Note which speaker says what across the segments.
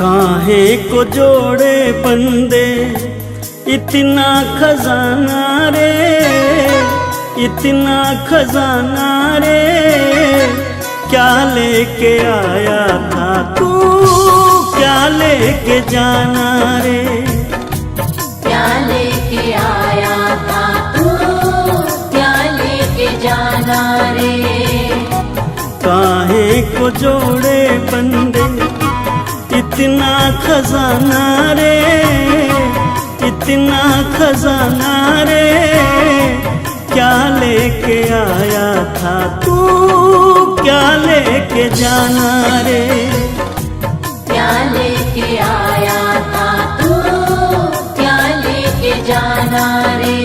Speaker 1: काहे को जोड़े बंदे इतना खजाना रे, इतना खजाना रे, क्या लेके आया था तू, क्या लेके जाना रे,
Speaker 2: क्या लेके आया था तू, क्या लेके जाना रे।
Speaker 1: काहे को जोड़े बंदे इतना खजाना रे, इतना खजाना रे, क्या लेके आया था तू, क्या लेके जाना रे,
Speaker 2: क्या लेके आया था तू, क्या लेके जाना रे।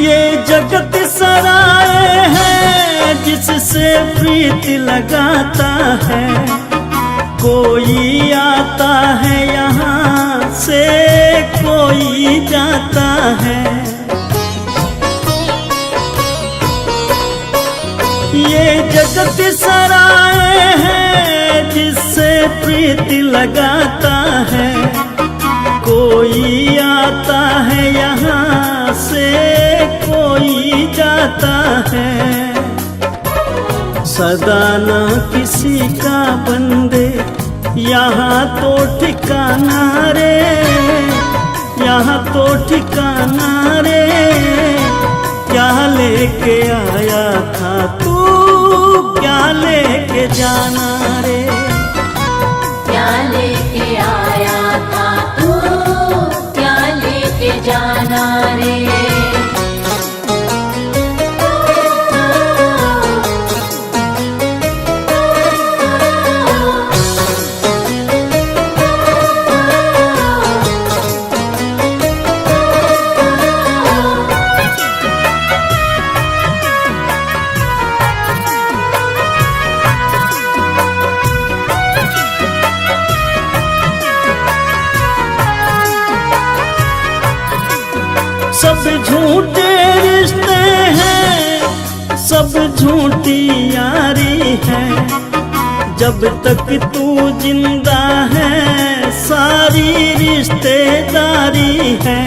Speaker 1: ये जगत सराय है जिससे प्रीत लगाता है, कोई आता है यहाँ से कोई जाता है। ये जगत सराय है जिससे प्रीत लगाता है, कोई आता है यहाँ से कोई जाता है। सदा ना किसी का बंदे यहाँ तो ठिकाना रे, यहाँ तो ठिकाना रे, क्या लेके आया था तू, क्या लेके जाना रे,
Speaker 2: क्या लेके आया था तू, क्या लेके जाना रे।
Speaker 1: सब झूठे रिश्ते हैं, सब झूठी यारी है, जब तक तू जिंदा है सारी रिश्तेदारी है।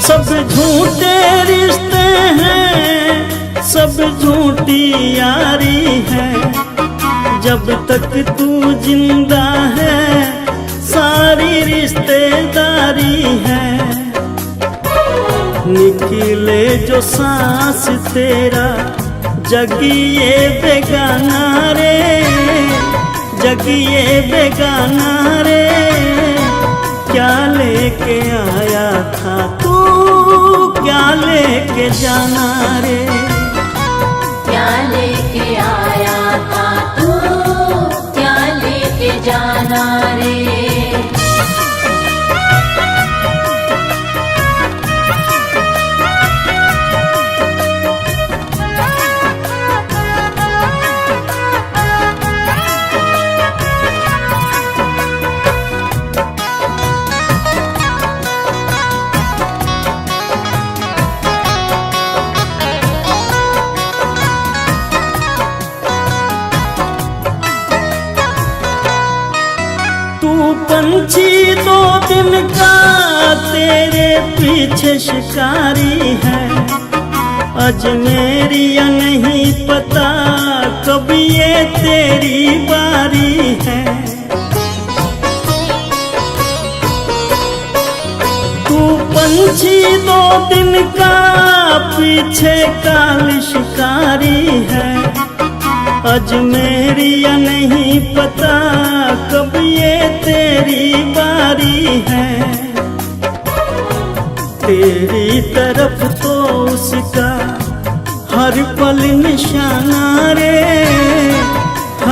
Speaker 1: सब झूठे रिश्ते हैं, सब झूठी यारी है, जब तक तू जिंदा है सारी रिश्तेदारी है। निकले जो सांस तेरा जगिए बेगाना रे, जगिए बेगाना रे, क्या लेके आया था तू, क्या लेके जाना रे,
Speaker 2: क्या लेके आया था तू, क्या लेके जाना रे।
Speaker 1: पंछी दो दिन का तेरे पीछे शिकारी है, अजमेरिया नहीं पता कब ये तेरी बारी है। तू पंछी दो दिन का पीछे काल शिकारी है, अजमेरिया नहीं पता कब ये तेरी बारी है। तेरी तरफ तो उसका हर पल निशाना रे,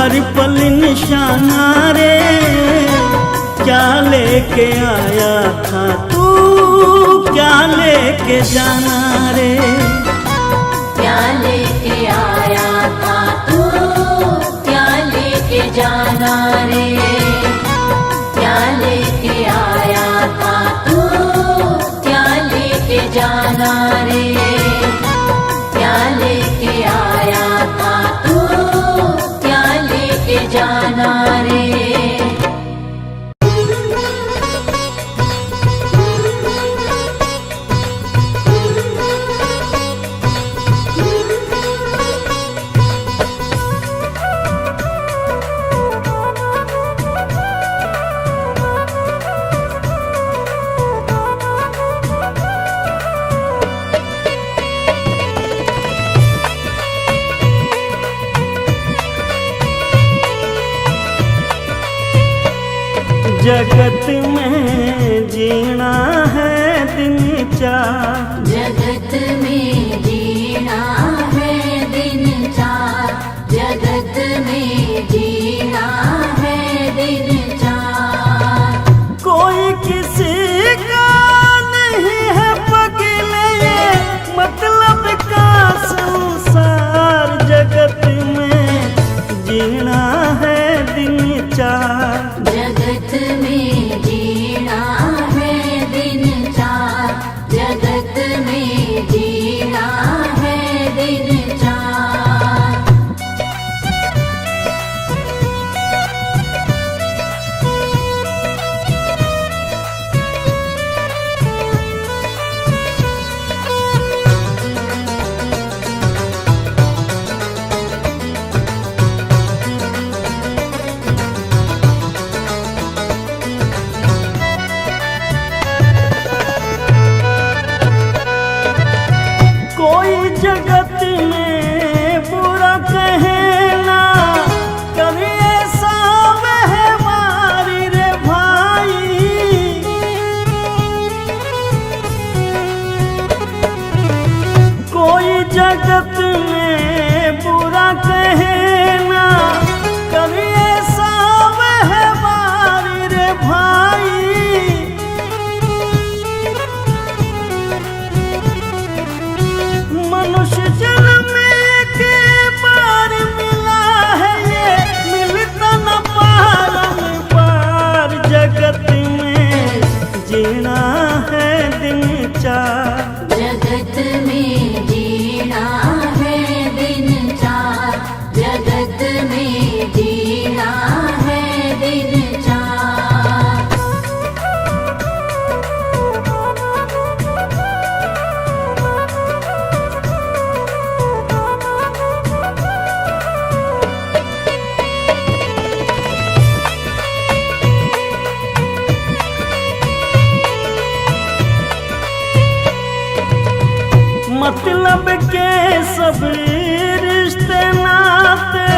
Speaker 1: हर पल निशाना रे, क्या लेके आया था तू, क्या लेके जाना रे।
Speaker 2: क्या लेके आया था तू, क्या लेके जाना रे। क्या लेके आया था तू, क्या लेके जाना रे। क्या लेके आया था तू, क्या लेके जाना रे।
Speaker 1: जगत में जीना है दिन चार,
Speaker 2: जगत में जीना है दिन चार। जगत में जीना है दिन चार।
Speaker 1: कोई किसी का नहीं है पगले, मतलब का संसार। जगत में जीना है दिन चार,
Speaker 2: जगत में जीना है दिन चार। जगत में जीना है दिन चार।
Speaker 1: कोई जगत में बुरा कहना, कभी ऐसा व्यवहारी रे भाई। कोई जगत में बुरा कहना, कभी ऐसा व्यवहारी रे भाई। मनुष्य जन्म के बार मिला है, ये मिलता न पार। जगत में जीना है दिन चार,
Speaker 2: जगत में जीना है दिन चार। जगत में जीना है दिन चार।
Speaker 1: मतलब के सब रिश्ते नाते,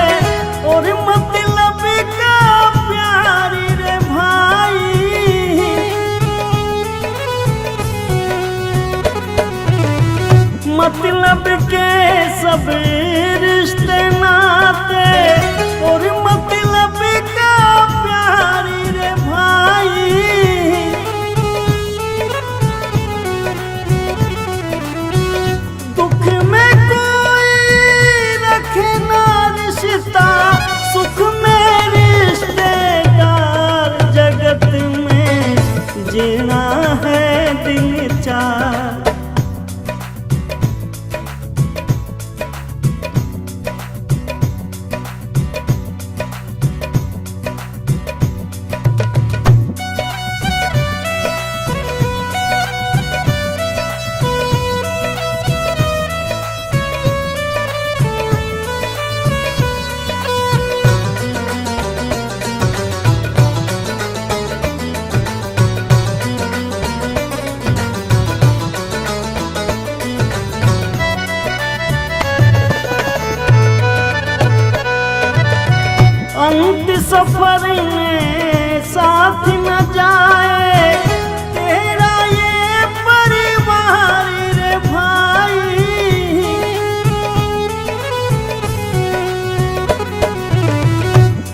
Speaker 1: और मतलब का प्यारी रे भाई। मतलब के सब रिश्ते नाते, और मतलब का प्यारी रे भाई। दुख में कोई रखे ना रिश्ता, सुख में रिश्तेदार। जगत में जीना है दिन चार, अंत सफर में साथ न जाए तेरा ये परिवार रे भाई।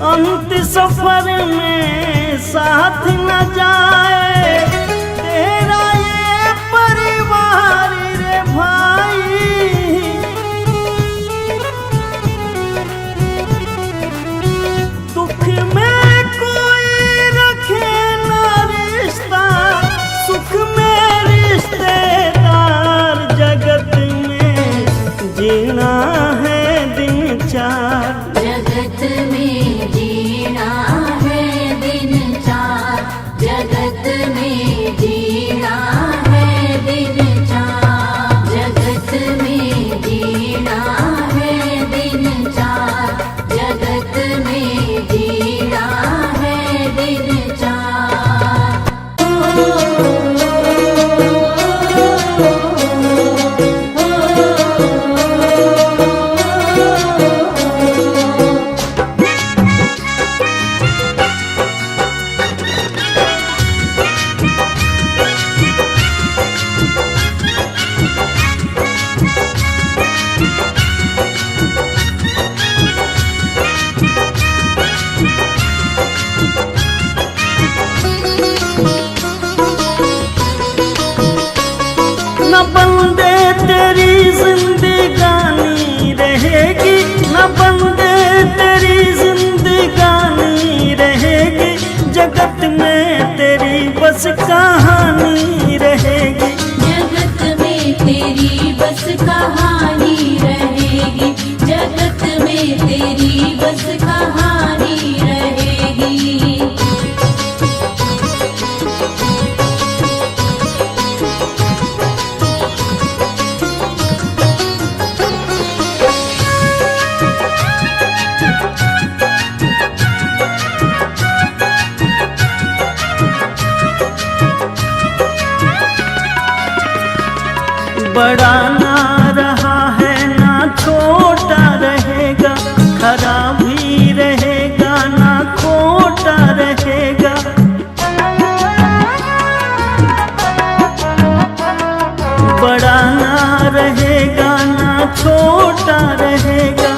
Speaker 1: अंत सफर में साथ न जाए तेरा ये परिवार रे भाई। दुख में कोई रखे ना रिश्ता, सुख में रिश्तेदार, जगत में जीना है दिन चार।
Speaker 2: जगत में जीना है दिन चार, जगत में जीना है दिन चार, जगत में जीना है दिन चार, जगत में जीना है दिन चार।
Speaker 1: न बंदे तेरी जिंदगानी रहेगी, न बंदे तेरी जिंदगानी रहेगी, जगत में तेरी बस कहानी रहेगी।
Speaker 2: जगत में तेरी बस कहानी रहेगी, जगत में तेरी बस कहानी रहेगी।
Speaker 1: बड़ा ना रहा है ना छोटा रहेगा, खरा भी रहेगा ना खोटा रहेगा। बड़ा ना रहेगा ना छोटा रहेगा,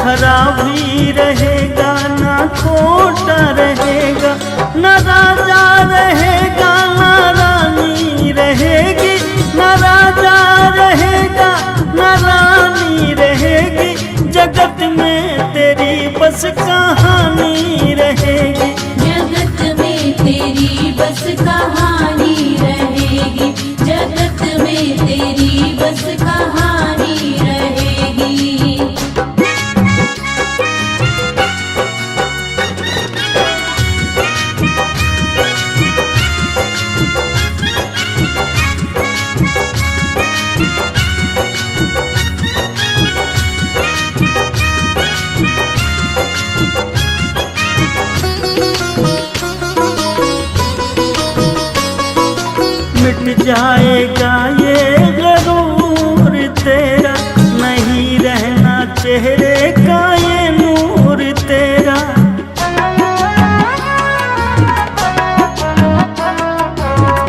Speaker 1: खरा भी रहेगा ना खोटा रहेगा। न राजा रहेगा ना रानी रहेगी, न राजा रहेगा न रानी रहेगी, जगत में तेरी बस कहानी रहेगी।
Speaker 2: जगत में तेरी बस कहानी रहेगी, जगत में तेरी बस कहानी रहेगी।
Speaker 1: मिट जाएगा ये गरूर तेरा, नहीं रहना चेहरे का ये नूर तेरा।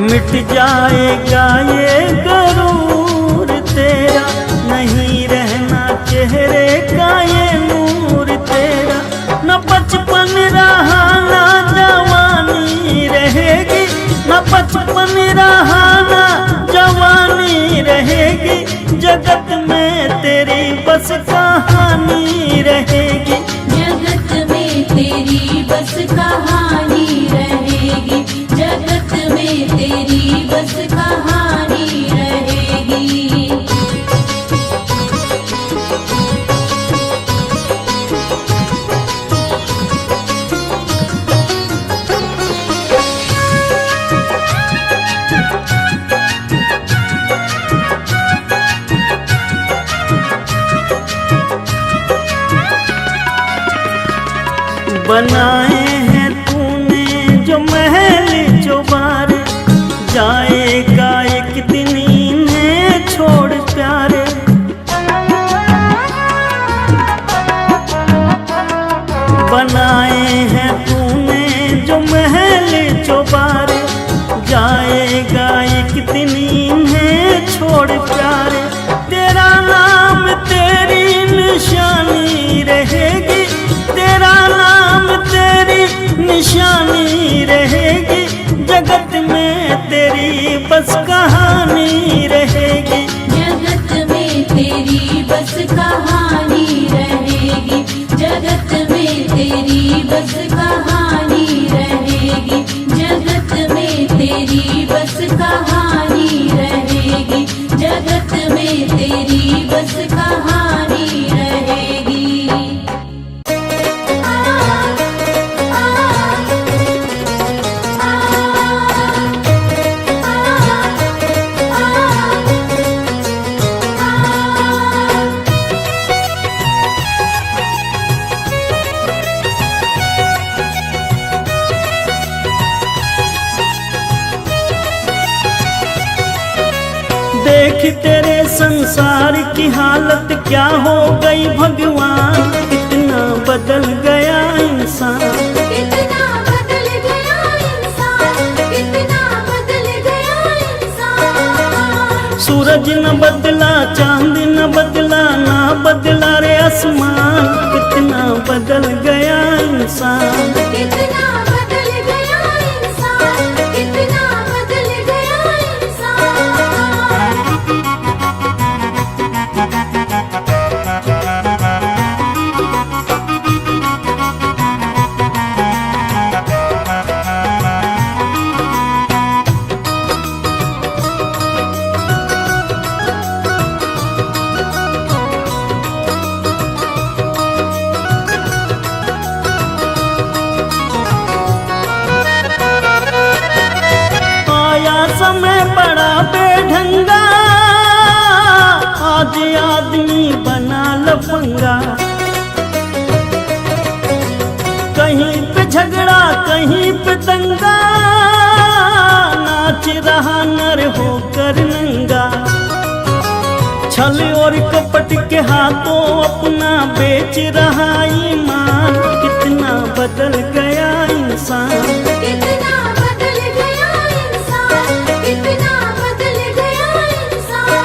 Speaker 1: मिट जाएगा ये गरूर तेरा, नहीं रहना चेहरे का ये नूर तेरा। न बचपन रहा ना जवानी रहेगी, न बचपन रहा ना जवानी रहेगी, जगत में तेरी बस कहानी रहेगी।
Speaker 2: जगत में तेरी बस कहानी रहेगी, जगत में तेरी बस कहानी रहेगी।
Speaker 1: बनाए हैं तूने जो महल चौबारे, जाएगा एक दिन इन्हें छोड़ प्यारे। बनाए हैं तूने जो महल चौबारे, जाएगा एक दिन इन्हें छोड़ प्यारे। तेरा नाम तेरी निशानी रहेगी, तेरा नाम बस कहानी रहेगी।
Speaker 2: जगत में तेरी बस कहानी रहेगी, जगत में तेरी बस कहानी रहेगी, जगत में तेरी बस कहानी रहेगी, जगत में तेरी बस कहानी रहेगी।
Speaker 1: देख तेरे संसार की हालत क्या हो गई भगवान, कितना बदल गया इंसान।
Speaker 2: कितना बदल गया इंसान, कितना बदल गया इंसान।
Speaker 1: सूरज न बदला, चांद न बदला, ना बदला रे आसमान, कितना बदल गया इंसान।
Speaker 2: कितना बदल गया इंसान, कितना बदल गया इंसान।
Speaker 1: समय बड़ा बेढंगा, आज आदमी बना लफंगा। कहीं पे झगड़ा कहीं पे दंगा, नाच रहा नर होकर नंगा। छल और कपट के हाथों अपना बेच रहा ईमान, कितना बदल गया इंसान।
Speaker 2: कितना बदल गया इंसान, कितना बदल गया इंसान।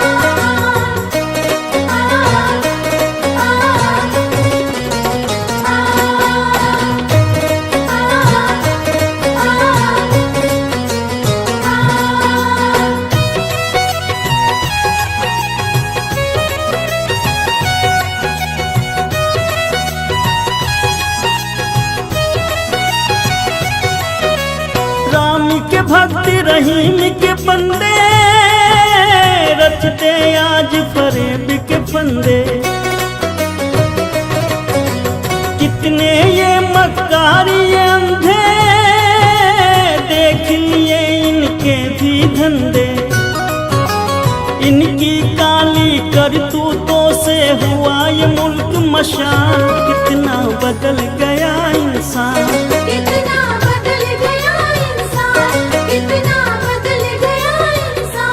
Speaker 1: राम के भक्त रहीम के बंदे, रचते आज फरेब के फंदे। कितने ये मक्कार ये अंधे, देख लिए इनके भी धंधे। इनकी काली करतूतों से हुआ ये मुल्क मशान, कितना बदल गया इंसान।
Speaker 2: कितना बदल गया इंसान, कितना बदल गया इंसान।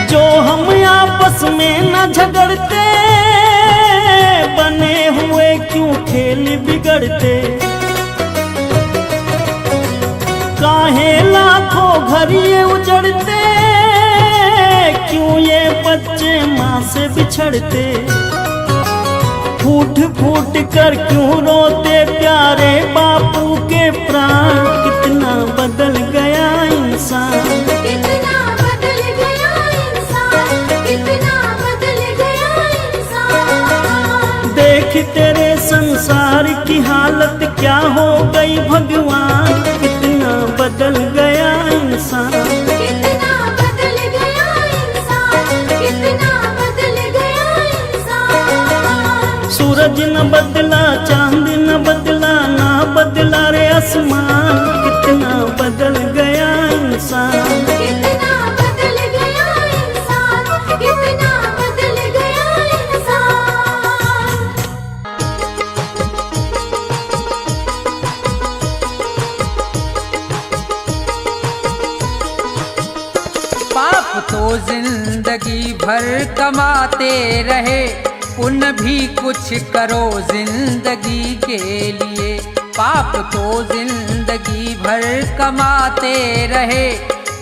Speaker 1: जो हम आपस में न झगड़ते, बने हुए क्यों खेल बिगड़ते। काहे लाखों घर ये उजड़ते, क्यों ये बच्चे माँ से बिछड़ते। फूट फूट कर क्यों रोते प्यारे बापू के प्राण, कितना बदल गया इंसान।
Speaker 2: कितना बदल गया इंसान, कितना बदल गया इंसान।
Speaker 1: देख तेरे संसार की हालत क्या हो गई भगवान, कितना बदल गया इंसान।
Speaker 2: कितना बदल गया इंसान, कितना बदल गया इंसान।
Speaker 1: सूरज न बदला, चांद न बदला, ना बदला रे आसमान, कितना बदल गया इंसान।
Speaker 2: कितना बदल गया इंसान, कितना बदल गया इंसान।
Speaker 3: पाप तो जिंदगी भर कमाते रहे, पुण्य भी कुछ करो जिंदगी के लिए। पाप तो जिंदगी भर कमाते रहे,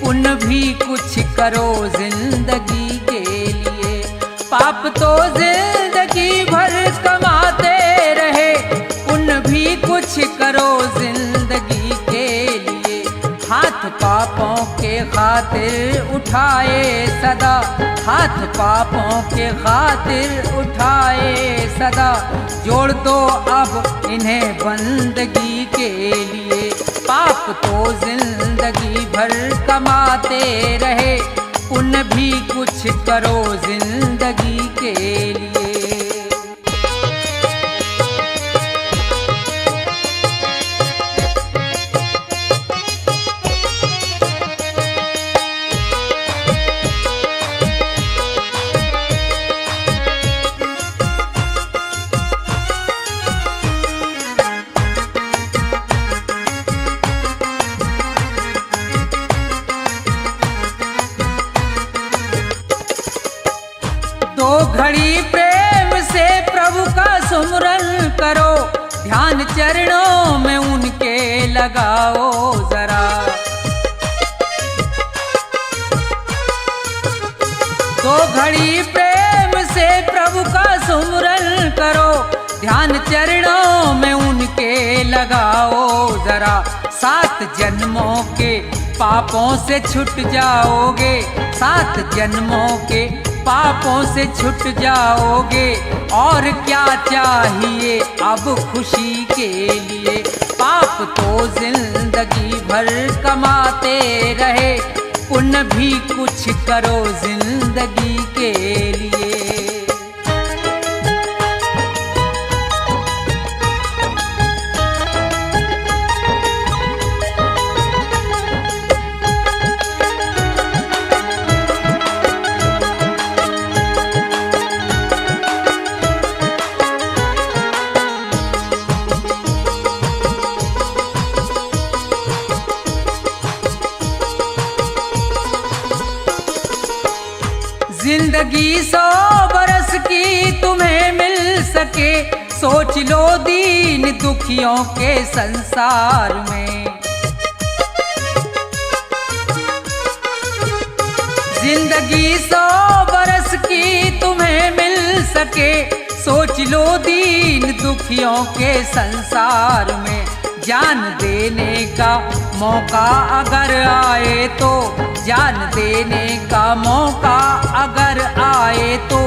Speaker 3: पुण्य भी कुछ करो जिंदगी के लिए। पाप तो जिंदगी भर कमाते रहे, पुण्य भी कुछ करो जिंदगी के लिए। हाथ पापों के खातिर उठाए सदा, हाथ पापों के खातिर उठाए सदा। जोड़ दो अब इन्हें बंदगी के लिए। पाप तो जिंदगी भर कमाते रहे, पुण्य भी कुछ करो जिंदगी के लिए। दो घड़ी प्रेम से प्रभु का सुमरन करो, ध्यान चरणों में उनके लगाओ जरा। दो घड़ी प्रेम से प्रभु का सुमरन करो, ध्यान चरणों में उनके लगाओ जरा। 7 जन्मों के पापों से छूट जाओगे, 7 जन्मों के पापों से छूट जाओगे। और क्या चाहिए अब खुशी के लिए। पाप तो जिंदगी भर कमाते रहे, पुण्य भी कुछ करो जिंदगी के लिए। जिंदगी 100 बरस की तुम्हें मिल सके, सोच लो दीन दुखियों के संसार में। जिंदगी 100 बरस की तुम्हें मिल सके, सोच लो दीन दुखियों के संसार में। जान देने का मौका अगर आए तो, जान देने का मौका अगर आए तो,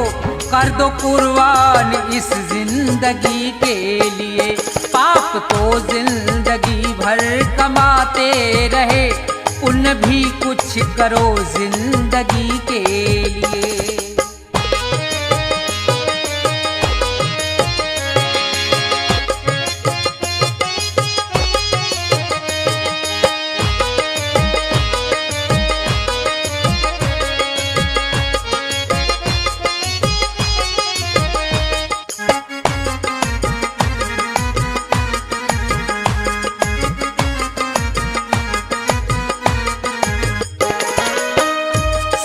Speaker 3: कर दो कुर्बान इस जिंदगी के लिए। पाप तो जिंदगी भर कमाते रहे, पुण्य भी कुछ करो जिंदगी के लिए।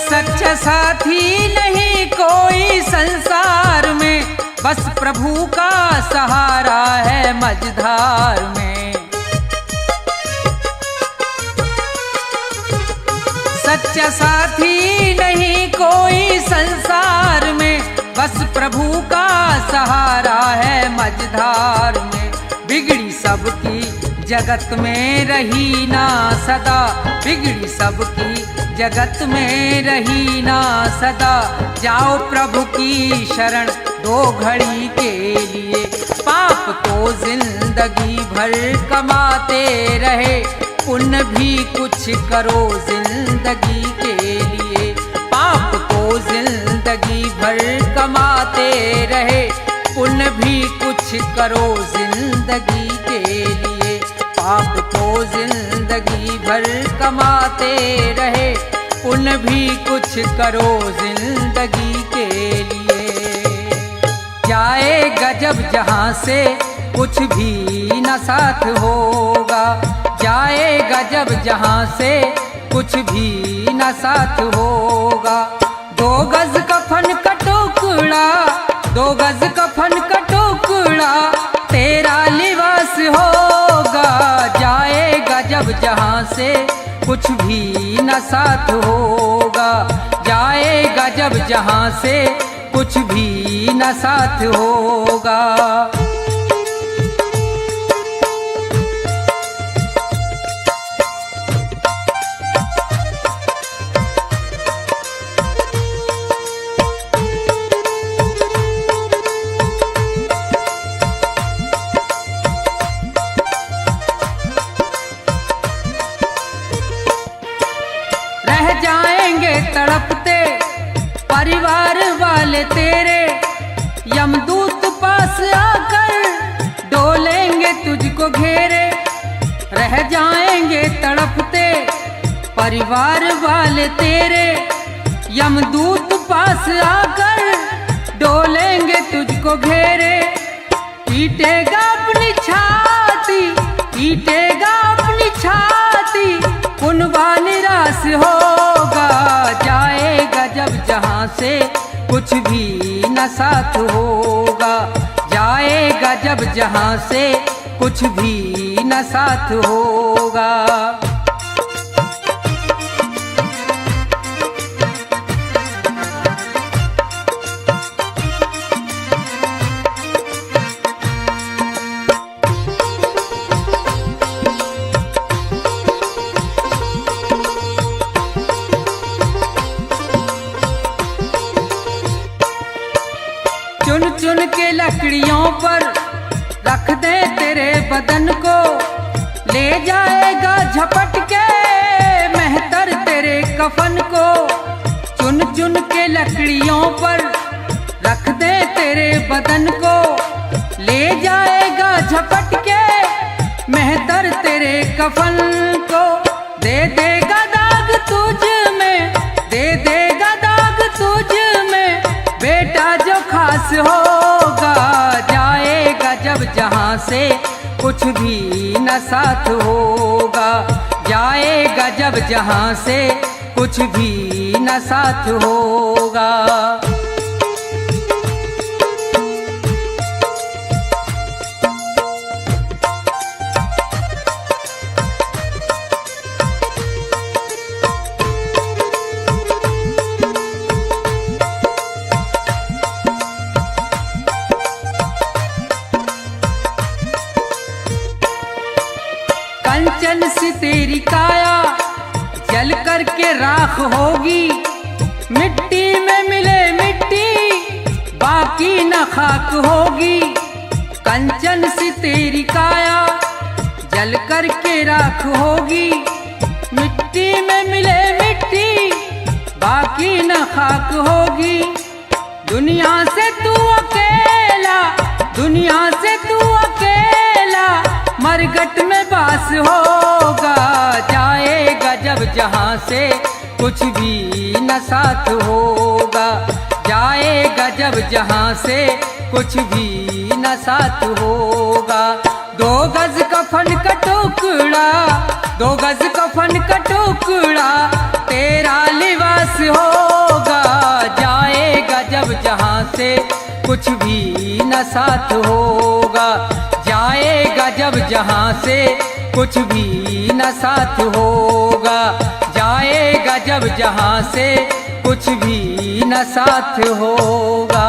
Speaker 3: सच्चा साथी नहीं कोई संसार में, बस प्रभु का सहारा है मझधार में। सच्चा साथी नहीं कोई संसार में, बस प्रभु का सहारा है मझधार में। बिगड़ी सबकी जगत में रही ना सदा, बिगड़ी सबकी जगत में रही ना सदा। जाओ प्रभु की शरण 2 घड़ी के लिए। पाप तो जिंदगी भर कमाते रहे, पुण्य भी कुछ करो जिंदगी के लिए। पाप तो जिंदगी भर कमाते रहे, पुण्य भी कुछ करो जिंदगी के लिए। पाप तो जिंदगी भर कमाते रहे, पुण्य भी कुछ करो जिंदगी के लिए। जाएगा जब जहाँ से कुछ भी न साथ होगा, जाएगा जब जहाँ से कुछ भी न साथ होगा। 2 गज कफन का टुकड़ा, 2 गज कफन का टुकड़ा तेरा लिबास होगा। जाएगा जब जहाँ से कुछ भी न साथ होगा। जाएगा जब जहाँ से कुछ भी न साथ होगा। रह जाएंगे तड़पते परिवार वाले तेरे, यमदूत पास आकर डोलेंगे तुझको घेरे। रह जाएंगे तड़पते परिवार वाले तेरे, यमदूत पास आकर डोलेंगे तुझको घेरे। पीटेगा अपनी छाती, पीटेगा अपनी छाती, कुनबा निराश होगा। जाएगा जब जहाँ से कुछ भी न साथ होगा। जाएगा जब जहाँ से कुछ भी न साथ होगा। चुन चुन के लकड़ियों पर रख दे तेरे बदन को, ले जाएगा झपट के मेहतर तेरे कफन को। चुन चुन के लकड़ियों पर रख दे तेरे बदन को, ले जाएगा झपट के मेहतर तेरे कफन को। दे देगा दाग तुझ में, दे देगा दाग तुझ में, बेटा जो खास होगा। जाएगा जब जहाँ से कुछ भी न साथ होगा। जाएगा जब जहाँ से कुछ भी न साथ होगा। कंचन सी तेरी काया जल करके राख होगी। मिट्टी में मिले मिट्टी बाकी न खाक होगी। कंचन सी तेरी काया जल करके राख होगी। मिट्टी में मिले मिट्टी बाकी न खाक होगी। दुनिया से तू अकेला, दुनिया से तू अकेला मरघट में बास होगा। जाएगा जब जहाँ से कुछ भी न साथ होगा। जाएगा जब जहाँ से कुछ भी न साथ होगा। 2 गज कफन का टुकड़ा, 2 गज कफन का टुकड़ा तेरा लिबास होगा। जाएगा जब जहाँ से कुछ भी न साथ होगा। जाएगा जब जहाँ से कुछ भी न साथ होगा। जाएगा जब जहाँ से कुछ भी न साथ होगा।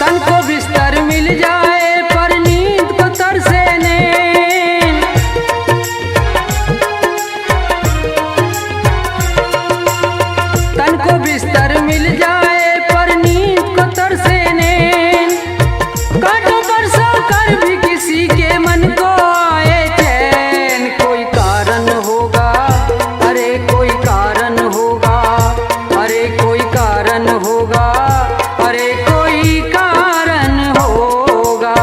Speaker 3: तन को बिस्तर मिल जाए पर नींद को तरसे नैन। तन को बिस्तर मिल जाए पर नींद को तरसे नैन। कांटों पर सोकर भी किसी के मन को आए चैन। कोई कारण होगा, अरे कोई कारण होगा, अरे कोई कारण होगा, अरे कोई कारण होगा।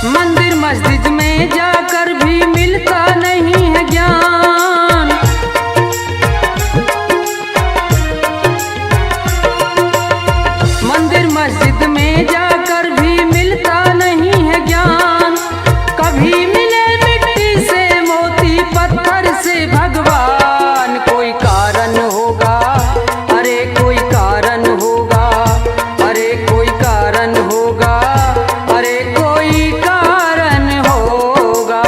Speaker 3: मंदिर मस्जिद में जाकर भी मिलता नहीं है ज्ञान। मंदिर मस्जिद में जाकर भी मिलता नहीं है ज्ञान। कभी मिले मिट्टी से मोती, पत्थर से भगवान। कोई कारण होगा, अरे कोई कारण होगा, अरे कोई कारण होगा, अरे कोई कारण होगा।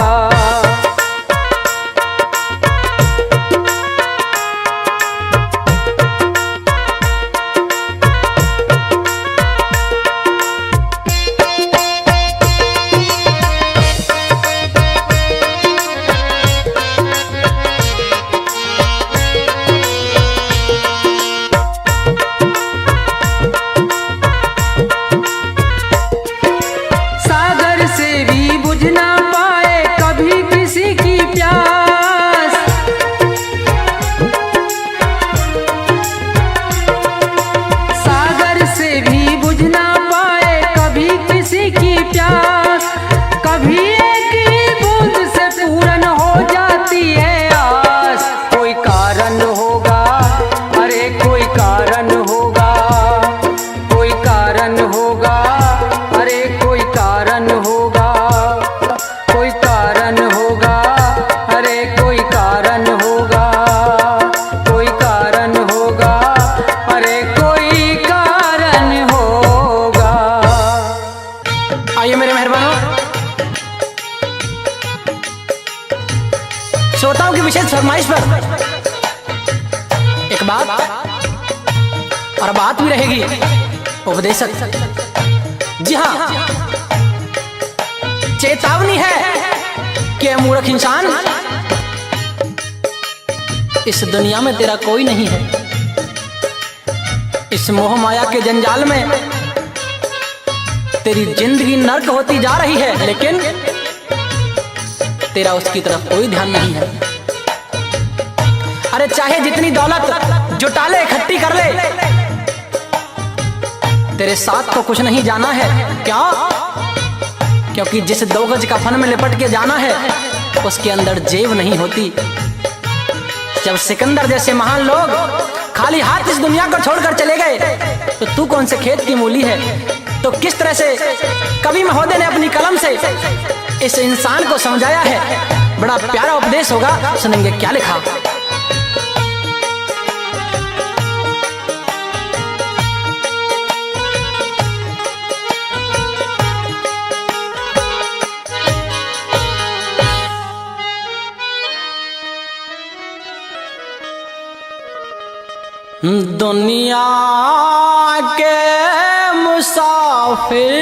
Speaker 3: सागर से भी बुझ ना पाए कभी किसी की प्यास। सागर से भी बुझ ना पाए कभी किसी की प्यास। कभी एक ही बूंद से पूर्ण हो जाती है आस। कोई कारण होगा, अरे कोई कारण होगा, कोई कारण होगा, अरे कोई कारण होगा, कोई कारण होगा, अरे कोई कारण होगा, कोई कारण होगा, अरे कोई कारण होगा।
Speaker 4: आइए मेरे मेहरबानों, श्रोताओं की विशेष फरमाइश पर एक बात और बात भी रहेगी उपदेशक। जी हाँ, चेतावनी है कि मूर्ख इंसान, इस दुनिया में तेरा कोई नहीं है। इस मोह माया के जंजाल में तेरी जिंदगी नर्क होती जा रही है, लेकिन तेरा उसकी तरफ कोई ध्यान नहीं है। अरे चाहे जितनी दौलत जुटा ले, इकट्ठी कर ले, तेरे साथ तो कुछ नहीं जाना है। क्या? क्योंकि जिस 2 गज कफन में लिपट के जाना है उसके अंदर जेब नहीं होती। जब सिकंदर जैसे महान लोग खाली हाथ इस दुनिया को छोड़कर चले गए, तो तू कौन से खेत की मूली है? तो किस तरह से कवि महोदय ने अपनी कलम से इस इंसान को समझाया है। बड़ा प्यारा उपदेश होगा, सुनेंगे क्या लिखा। दुनिया के मुसाफिर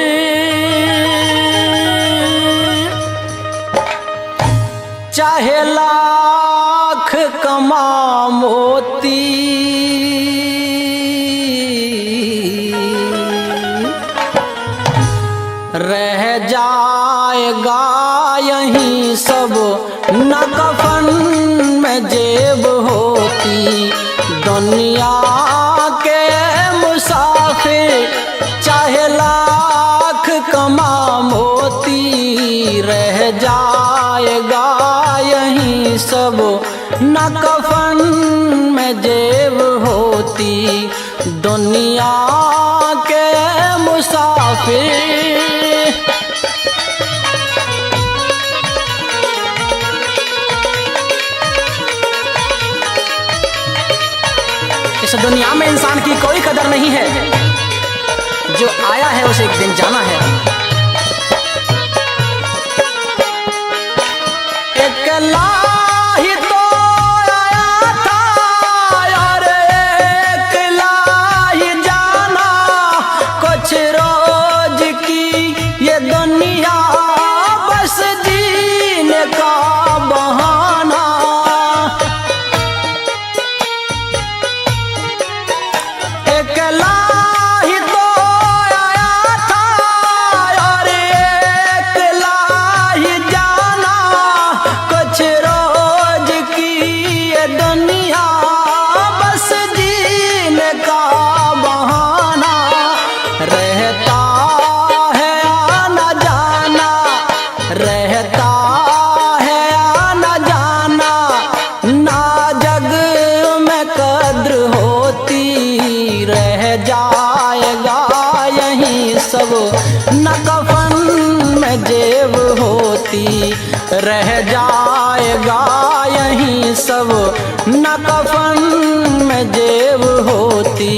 Speaker 4: चाहे लाख कमा मोती, रह जाएगा यहीं सब न कफन में जेब होती। दुनिया के मुसाफिर चाहे लाख कमा मोती, रह जाएगा यहीं सब न कफन में जेब होती। दुनिया के मुसाफिर इस दुनिया में इंसान की कोई कदर नहीं है, जो आया है उसे एक दिन जाना है। अकेला ही तो आया था और अकेला ही जाना, कुछ रोज की ये दुनिया बस जीने का बहाना। अकेला ही तो आया था और अकेला ही जाना, कुछ रोज की ये दुनिया बस जीने का बहाना। रहता है आना जाना, रहता है आना जाना, ना जग में कद्र होती, रह जाएगा यहीं सब, न कफन में जेब होती, रह जाएगा यहीं सब, न कफन में जेब होती।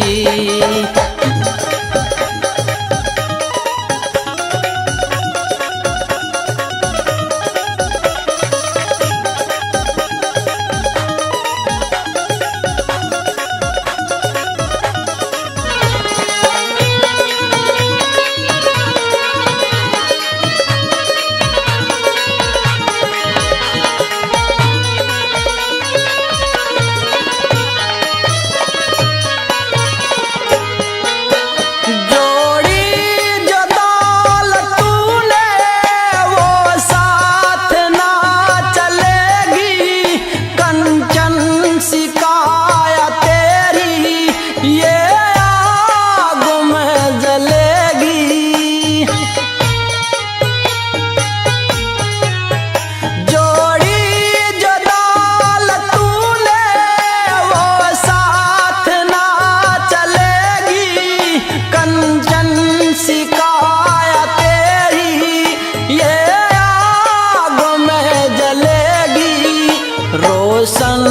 Speaker 4: रोशन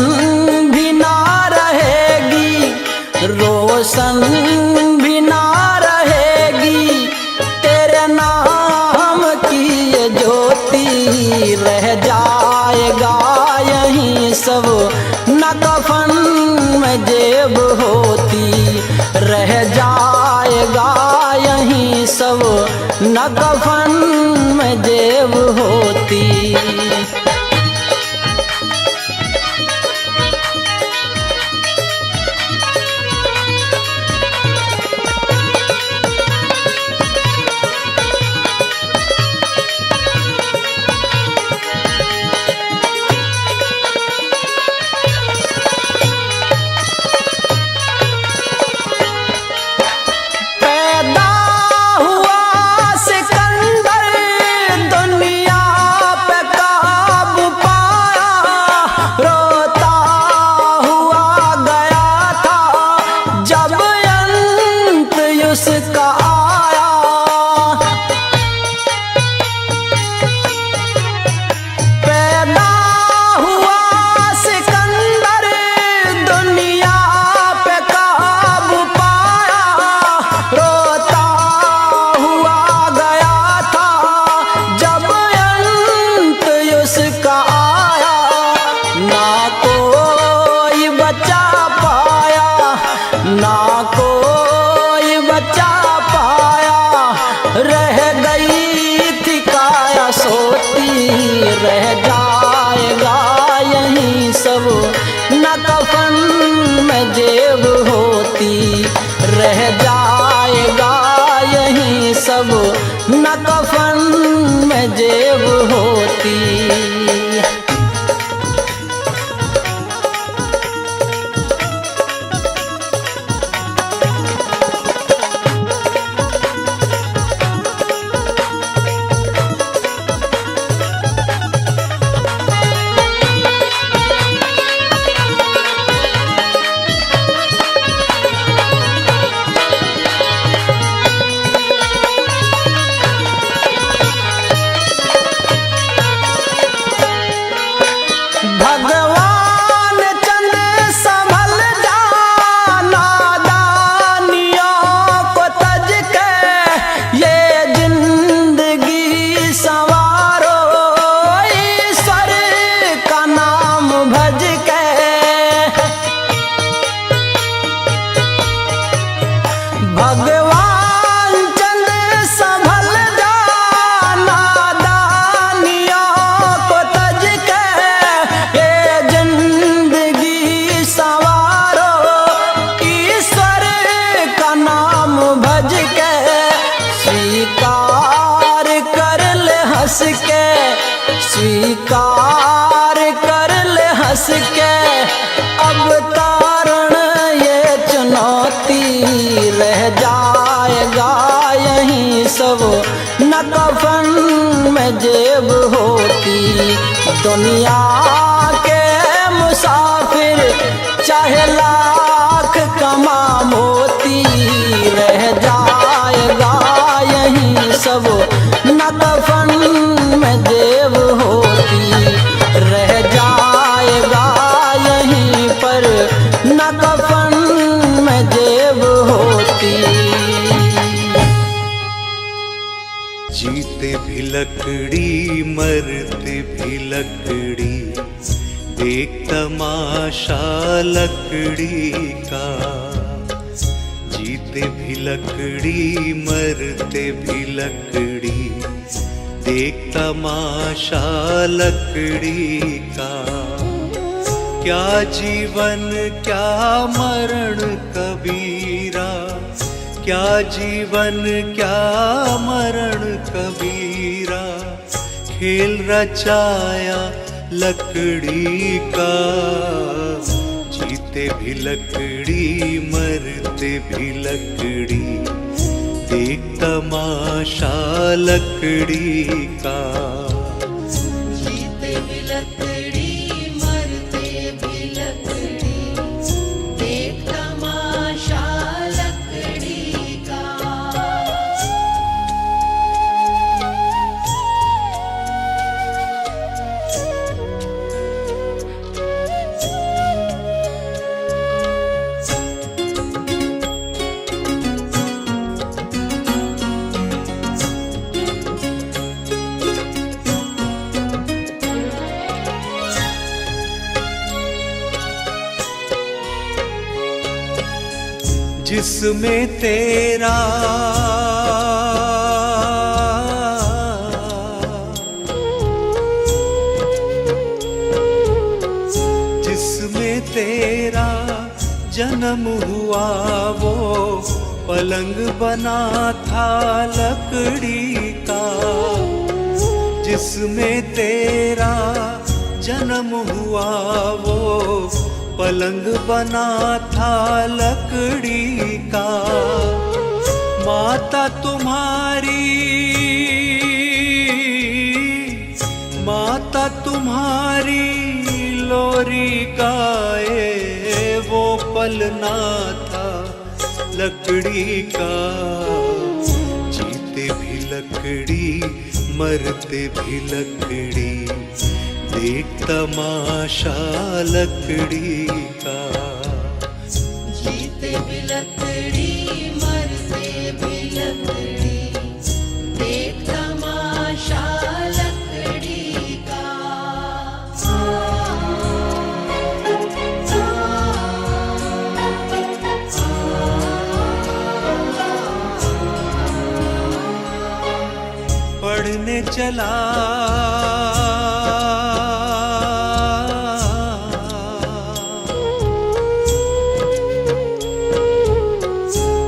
Speaker 4: भी ना रहेगी, रोशन भी ना रहेगी, तेरे नाम की ये ज्योति, रह जाएगा यहीं सब, न कफन में जेब होती, रह जाएगा यहीं सब, न कफन में जेब होती। रह जाएगा यहीं सब, न कफन में जेब होती, रह जाएगा यहीं सब, न कफन में जेब होती। दुनिया के मुसाफिर चाहे लाख कमा मोती, रह जाएगा यहीं सब न कफन में जेब होती, रह जाएगा यहीं पर न कफन में जेब होती।
Speaker 5: जीते भी लकड़ी मरते भी लकड़ी, देख तमाशा लकड़ी का। जीते भी लकड़ी मरते भी लकड़ी, देख तमाशा लकड़ी का। क्या जीवन क्या मरण कबीरा, क्या जीवन क्या मरण कबीरा, खेल रचाया लकड़ी का। जीते भी लकड़ी मरते भी लकड़ी, देख तमाशा लकड़ी का।
Speaker 2: जीते भी लकड़ी मरते भी लकड़ी, देख तमाशा लकड़ी का।
Speaker 5: जिसमें तेरा जिसमें तेरा जन्म हुआ वो पलंग बना था लकड़ी का। जिसमें तेरा जन्म हुआ वो पलंग बना था लकड़ी का। माता तुम्हारी लोरी गाए वो पलना था लकड़ी का। जीते भी लकड़ी मरते भी लकड़ी, देख तमाशा लकड़ी का।
Speaker 2: जीते भी लकड़ी मरते भी लकड़ी, देख तमाशा लकड़ी का।
Speaker 5: पढ़ने चला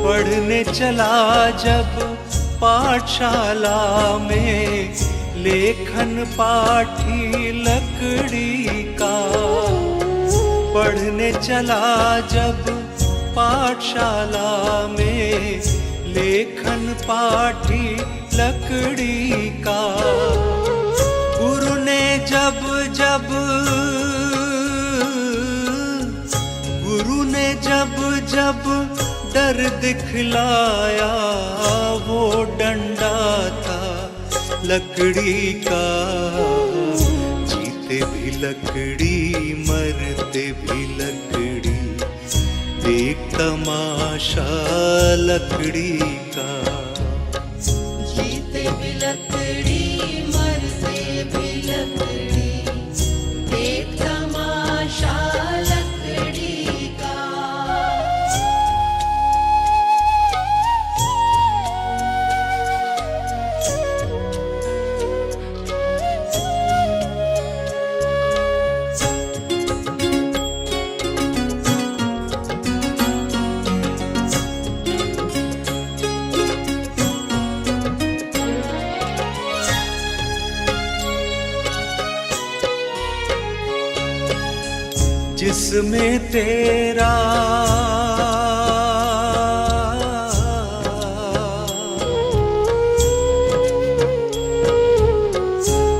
Speaker 5: पढ़ने चला जब पाठशाला में, लेखन पाठी लकड़ी का। पढ़ने चला जब पाठशाला में, लेखन पाठी लकड़ी का। गुरु ने जब डर दिखलाया वो डंडा था लकड़ी का। जीते भी लकड़ी मरते भी लकड़ी, देख तमाशा लकड़ी का।
Speaker 2: जीते भी लकड़ी मरते भी लकड़ी, देख तमाशा लकड़ी का।
Speaker 5: जिसमें तेरा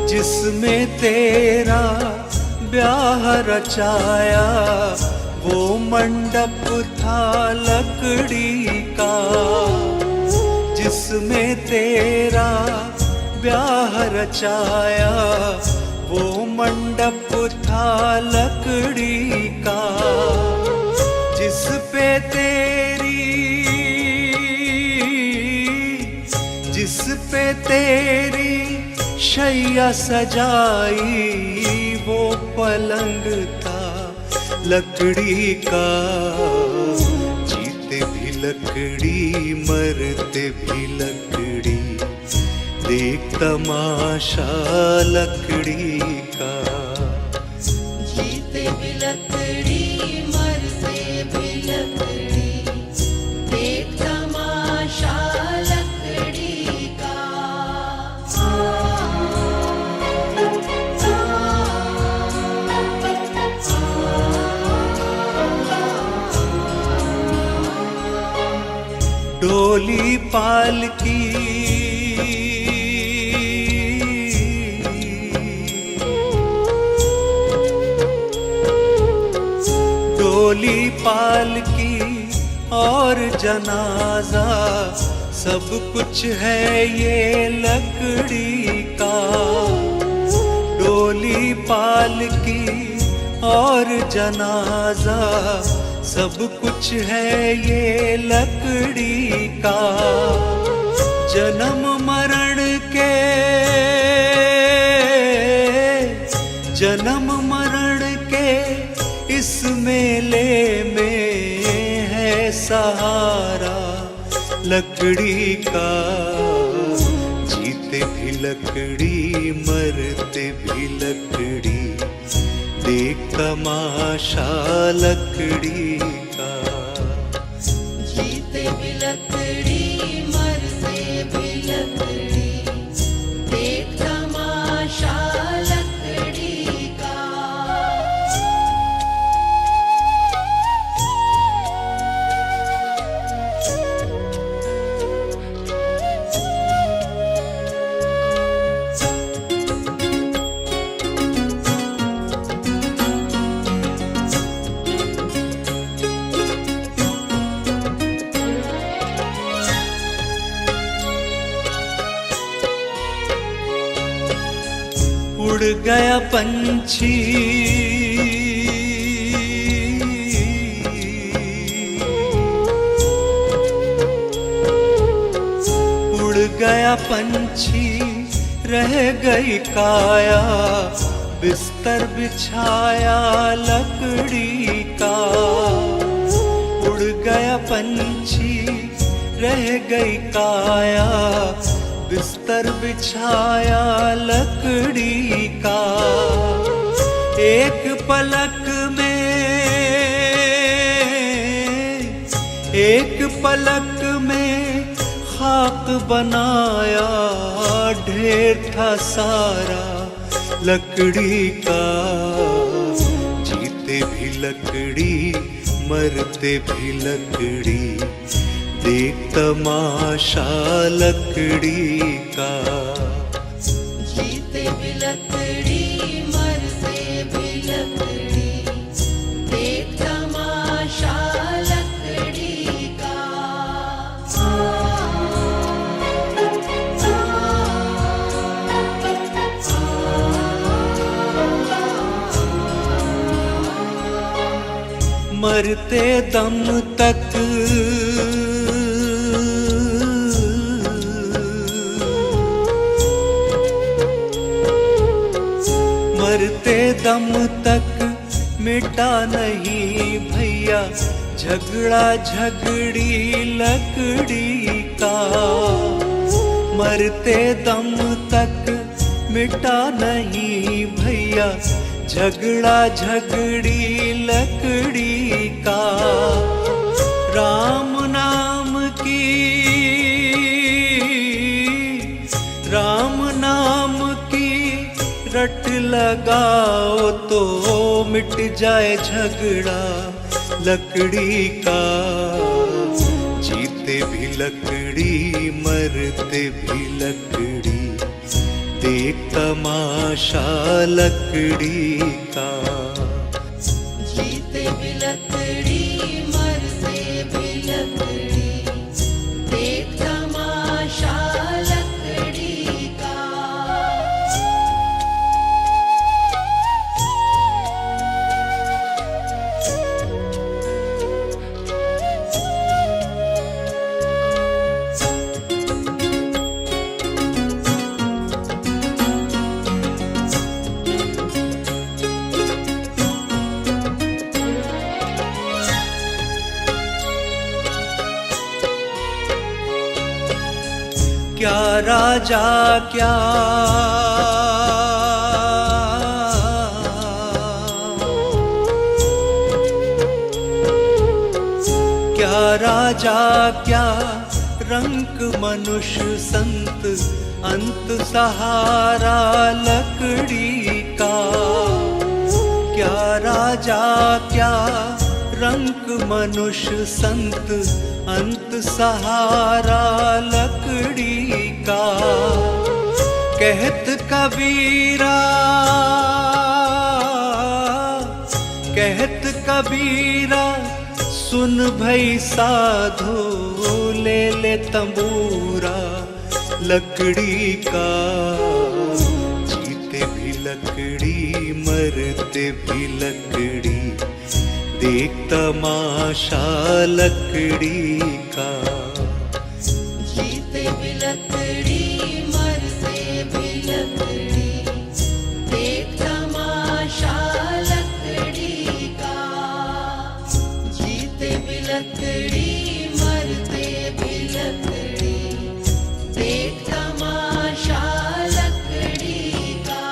Speaker 5: जिसमें तेरा रचाया वो मंडप था लकड़ी का, जिसमें तेरा ब्याह रचाया वो मंडप था लकड़ी का, जिस पे तेरी शैया सजाई वो पलंग था लकड़ी का। जीते भी लकड़ी मरते भी लकड़ी, देख तमाशा लकड़ी का।
Speaker 2: जीते भी लकड़ी मरते भी लकड़ी, देख तमाशा लकड़ी का।
Speaker 5: डोली पालकी डोली पालकी और जनाजा सब कुछ है ये लकड़ी का। डोली पालकी और जनाजा सब कुछ है ये लकड़ी का। जन्म मरण के इस मेले में है सहारा लकड़ी का। जीते भी लकड़ी मरते भी लकड़ी, देख तमाशा लकड़ी का।
Speaker 2: जीते भी लकड़ी मरते भी लकड़ी, देख तमाशा लकड़ी का।
Speaker 5: उड़ गया पंछी उड़ गया पंछी, रह गई काया बिस्तर बिछाया लकड़ी का। उड़ गया पंछी, रह गई काया बिस्तर बिछाया लकड़ी का। एक पलक में खाक बनाया ढेर था सारा लकड़ी का। जीते भी लकड़ी मरते भी लकड़ी, देख तमाशा लकड़ी का।
Speaker 2: जीते भी लकड़ी मरते भी लकड़ी, देख तमाशा लकड़ी का।
Speaker 5: मरते दम तक मरते दम तक मिटा नहीं भैया झगड़ा झगड़ी लकड़ी का। मरते दम तक मिटा नहीं भैया झगड़ा झगड़ी लकड़ी का। राम नाम की रट लगाओ तो मिट जाए झगड़ा लकड़ी का। जीते भी लकड़ी मरते भी लकड़ी, देख तमाशा लकड़ी का। क्या राजा क्या क्या राजा क्या रंक मनुष्य संत अंत सहारा लकड़ी का। क्या राजा क्या रंक मनुष्य संत अंत सहारा लकड़ी का। कहत कबीरा कहत कबीरा सुन भई साधो ले ले तंबूरा लकड़ी का। जीते भी लकड़ी मरते भी लकड़ी देख तमाशा लकड़ी का।
Speaker 2: जीते भी लकड़ी मरते भी लकड़ी देख तमाशा लकड़ी का। जीते भी लकड़ी मरते भी लकड़ी देख तमाशा लकड़ी का।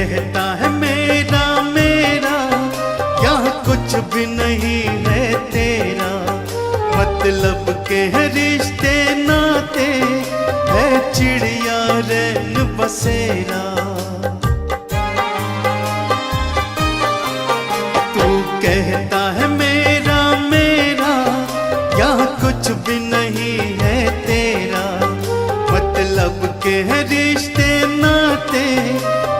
Speaker 5: कहता है मेरा मेरा, यहाँ कुछ भी नहीं है तेरा। मतलब के है रिश्ते नाते, है चिड़िया रैन बसेरा। तू कहता है मेरा मेरा, यहाँ कुछ भी नहीं है तेरा। मतलब के है रिश्ते नाते,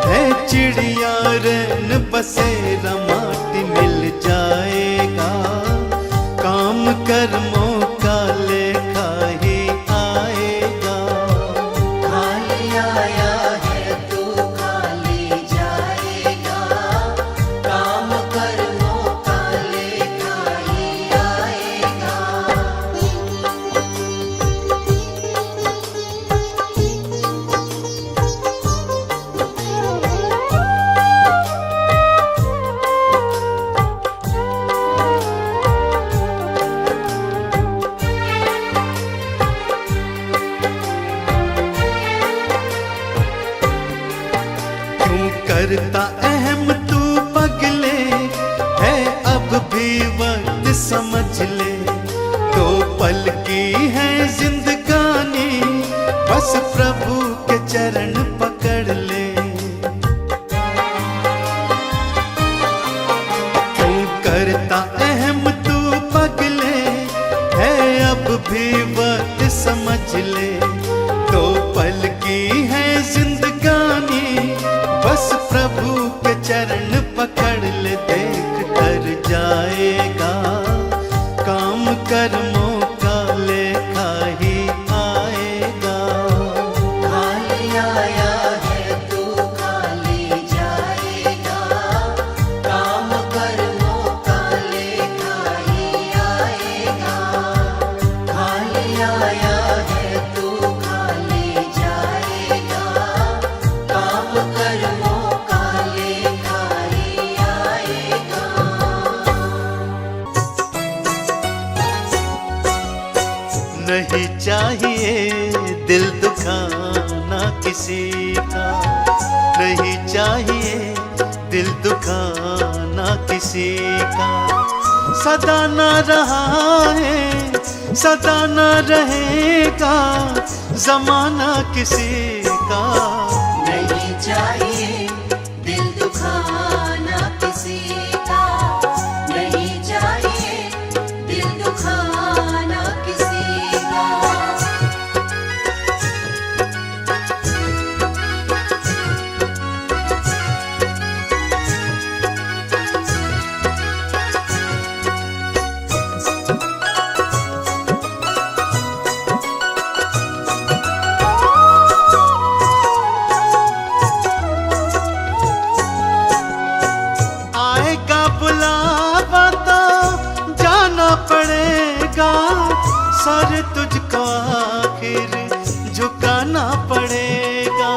Speaker 5: है चिड़िया रैन बसेरा। माटी मिल जाएगा, काम कर्मों का लेखा ही आएगा।
Speaker 2: खाली आया है तू खाली जाएगा, काम कर्मों का लेखा ही आएगा।
Speaker 5: क्यों करता अहम तू पगले, है अब भी वक्त समझ ले। दो पल की है जिंदगानी, बस प्रभु के चरण पकड़ ले। क्यों करता अहम तू पगले, है अब भी वक्त समझ ले। दो पल की है जिंदगानी, बस प्रभु के चरण पकड़ ले। देख कर जाएगा, काम कर्मों का लेखा ही आएगा।
Speaker 2: खाली आया है तू खाली जाएगा, काम कर्मों का लेखा ही आएगा। खाली आया है तू खाली जाएगा, काम कर्मों का लेखा ही आएगा।
Speaker 5: नहीं चाहिए दिल दुखाना किसी का, नहीं चाहिए दिल दुखाना किसी का। सदा ना रहा है, सदा ना रहेगा जमाना किसी का।
Speaker 2: नहीं चाहिए दिल दुखाना किसी का, नहीं चाहिए दिल दुखाना किसी का।
Speaker 5: आएगा बुलावा तो जाना पड़ेगा, सर तुझको आखिर झुकाना पड़ेगा।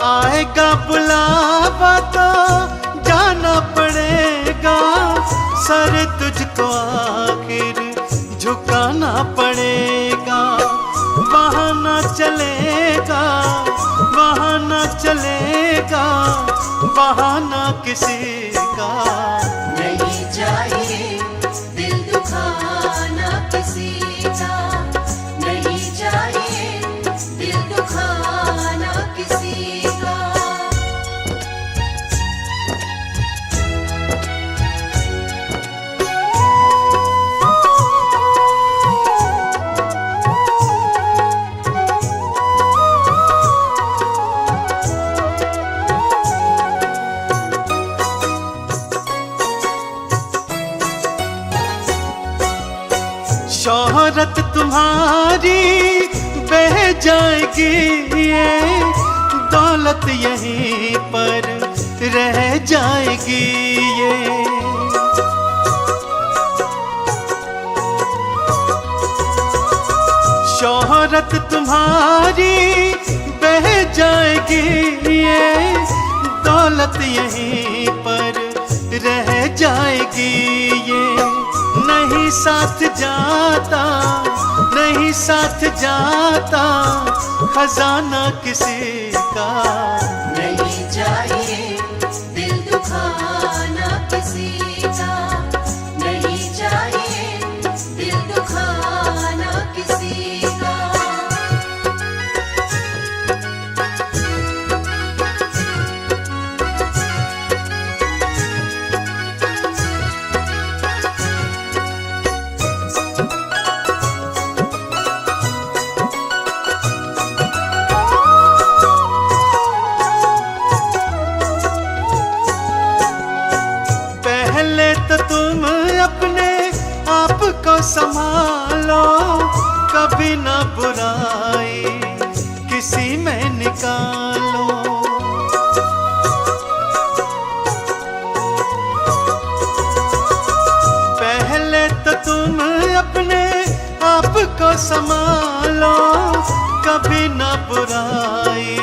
Speaker 5: आएगा बुलावा तो जाना पड़ेगा, सर तुझको आखिर झुकाना पड़ेगा। बहाना चलेगा, बहाना चलेगा, बहाना किसी का।
Speaker 2: नहीं चाहिए दिल दुखाना किसी का, नहीं चाहिए दिल दुखाना किसी का।
Speaker 5: शोहरत तुम्हारी बह जाएगी, ये दौलत यहीं पर रह जाएगी। ये शोहरत तुम्हारी बह जाएगी, ये दौलत यहीं पर रह जाएगी। ये नहीं साथ जाता, नहीं नहीं साथ जाता खजाना किसी का।
Speaker 2: नहीं चाहिए दिल दुखाना किसी का, नहीं चाहिए दिल दुखाना किसी का।
Speaker 5: पहले तो तुम अपने आप को संभालो, कभी ना बुराई किसी में निकालो। पहले तो तुम अपने आप को संभालो, कभी ना बुराई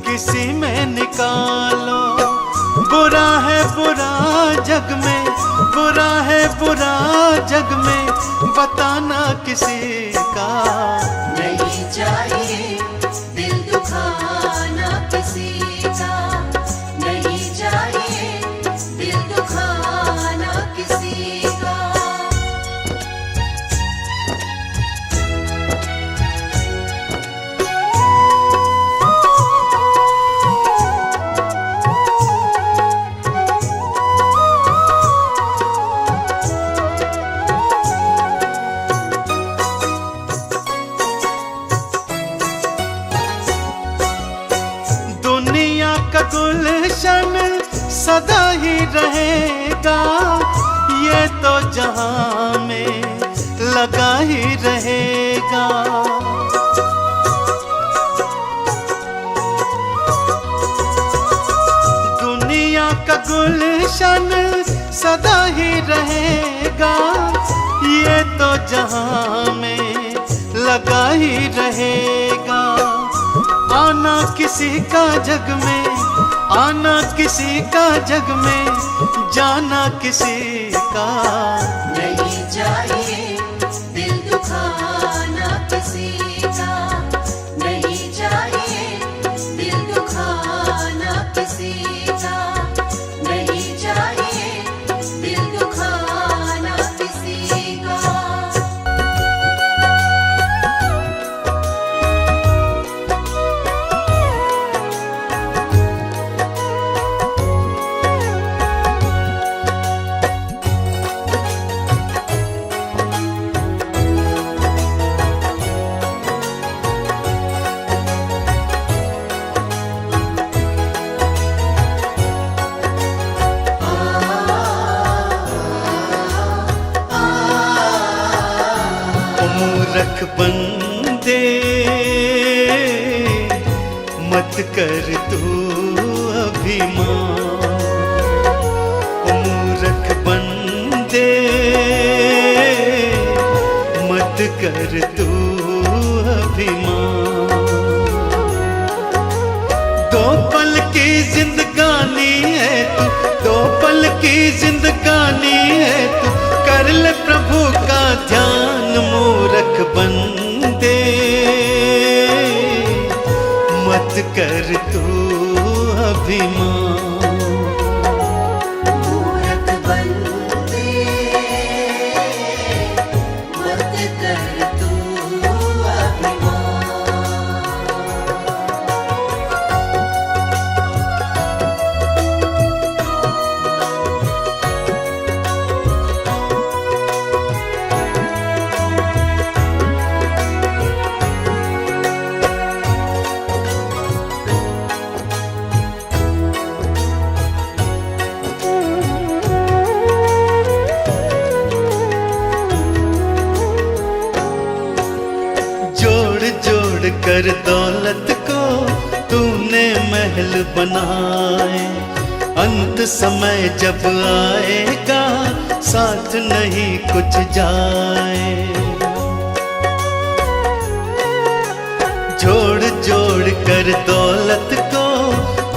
Speaker 5: किसी में निकालो। बुरा है बुरा जग में, बुरा है बुरा जग में, बताना किसी का।
Speaker 2: नहीं चाहिए दिल दुखाना किसी का, नहीं चाहिए दिल दुखाना किसी का।
Speaker 5: दुनिया का गुलशन सदा ही रहेगा, ये तो जहां में लगा ही रहेगा। दुनिया का गुलशन सदा ही रहेगा, ये तो जहां में लगा ही रहेगा। आना किसी का जग में, आना किसी का जग में, जाना किसी का।
Speaker 2: नहीं चाहिए दिल दुखाना किसी का, नहीं चाहिए दिल दुखाना किसी का, नहीं चाहिए दिल दुखाना किसी का।
Speaker 5: मूर्ख बंदे मत कर तू अभिमान। मूर्ख बंदे मत कर तू अभिमान। दो पल की जिंदगानी है तू, दो पल की जिंदगानी है तू, कर ले प्रभु का ध्यान। मूर्ख बंदे मत कर तू अभिमान।
Speaker 2: मूर्ख बंदे मत कर तू अभिमान।
Speaker 5: कर दौलत को तूने महल बनाए, अंत समय जब आएगा साथ नहीं कुछ जाए। जोड़ जोड़ कर दौलत को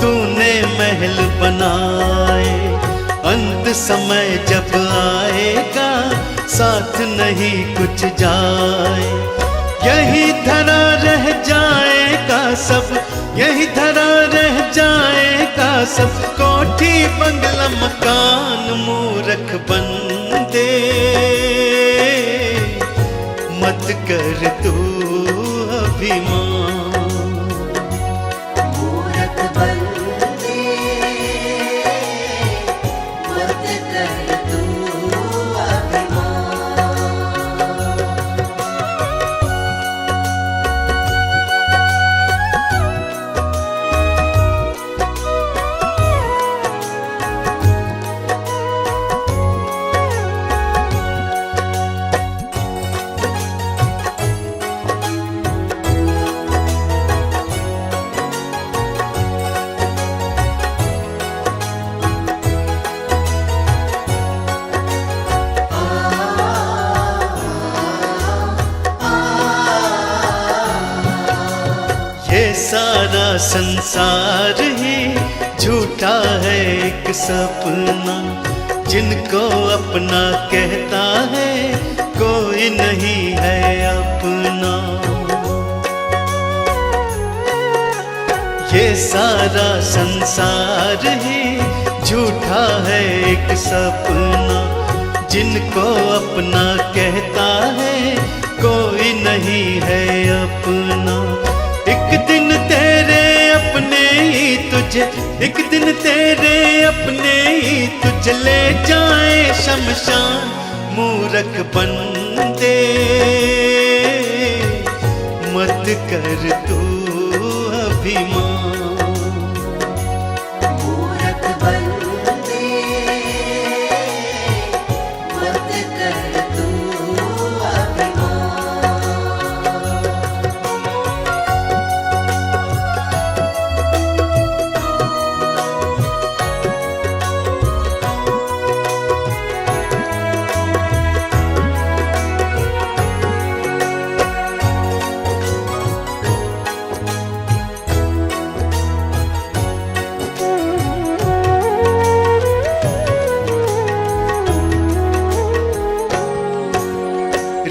Speaker 5: तूने महल बनाए, अंत समय जब आएगा साथ नहीं कुछ जाए। यही धरा रह जाएगा सब, यही धरा रह जाएगा सब, कोठी बंगला मकान मूर्ख बंदे, मत कर तू अभिमान।
Speaker 2: मूर्ख बंदे मत कर तू अभिमान।
Speaker 5: ये सारा संसार ही झूठा है एक सपना, जिनको अपना कहता है कोई नहीं है अपना। ये सारा संसार ही झूठा है एक सपना, जिनको अपना कहता है कोई नहीं है अपना। एक दिन तेरे अपने ही तुझे, एक दिन तेरे अपने ही तुझे ले जाए शमशान, मूर्ख बंदे मत कर तू अभिमान।
Speaker 2: मूर्ख बंदे मत कर तू अभिमान।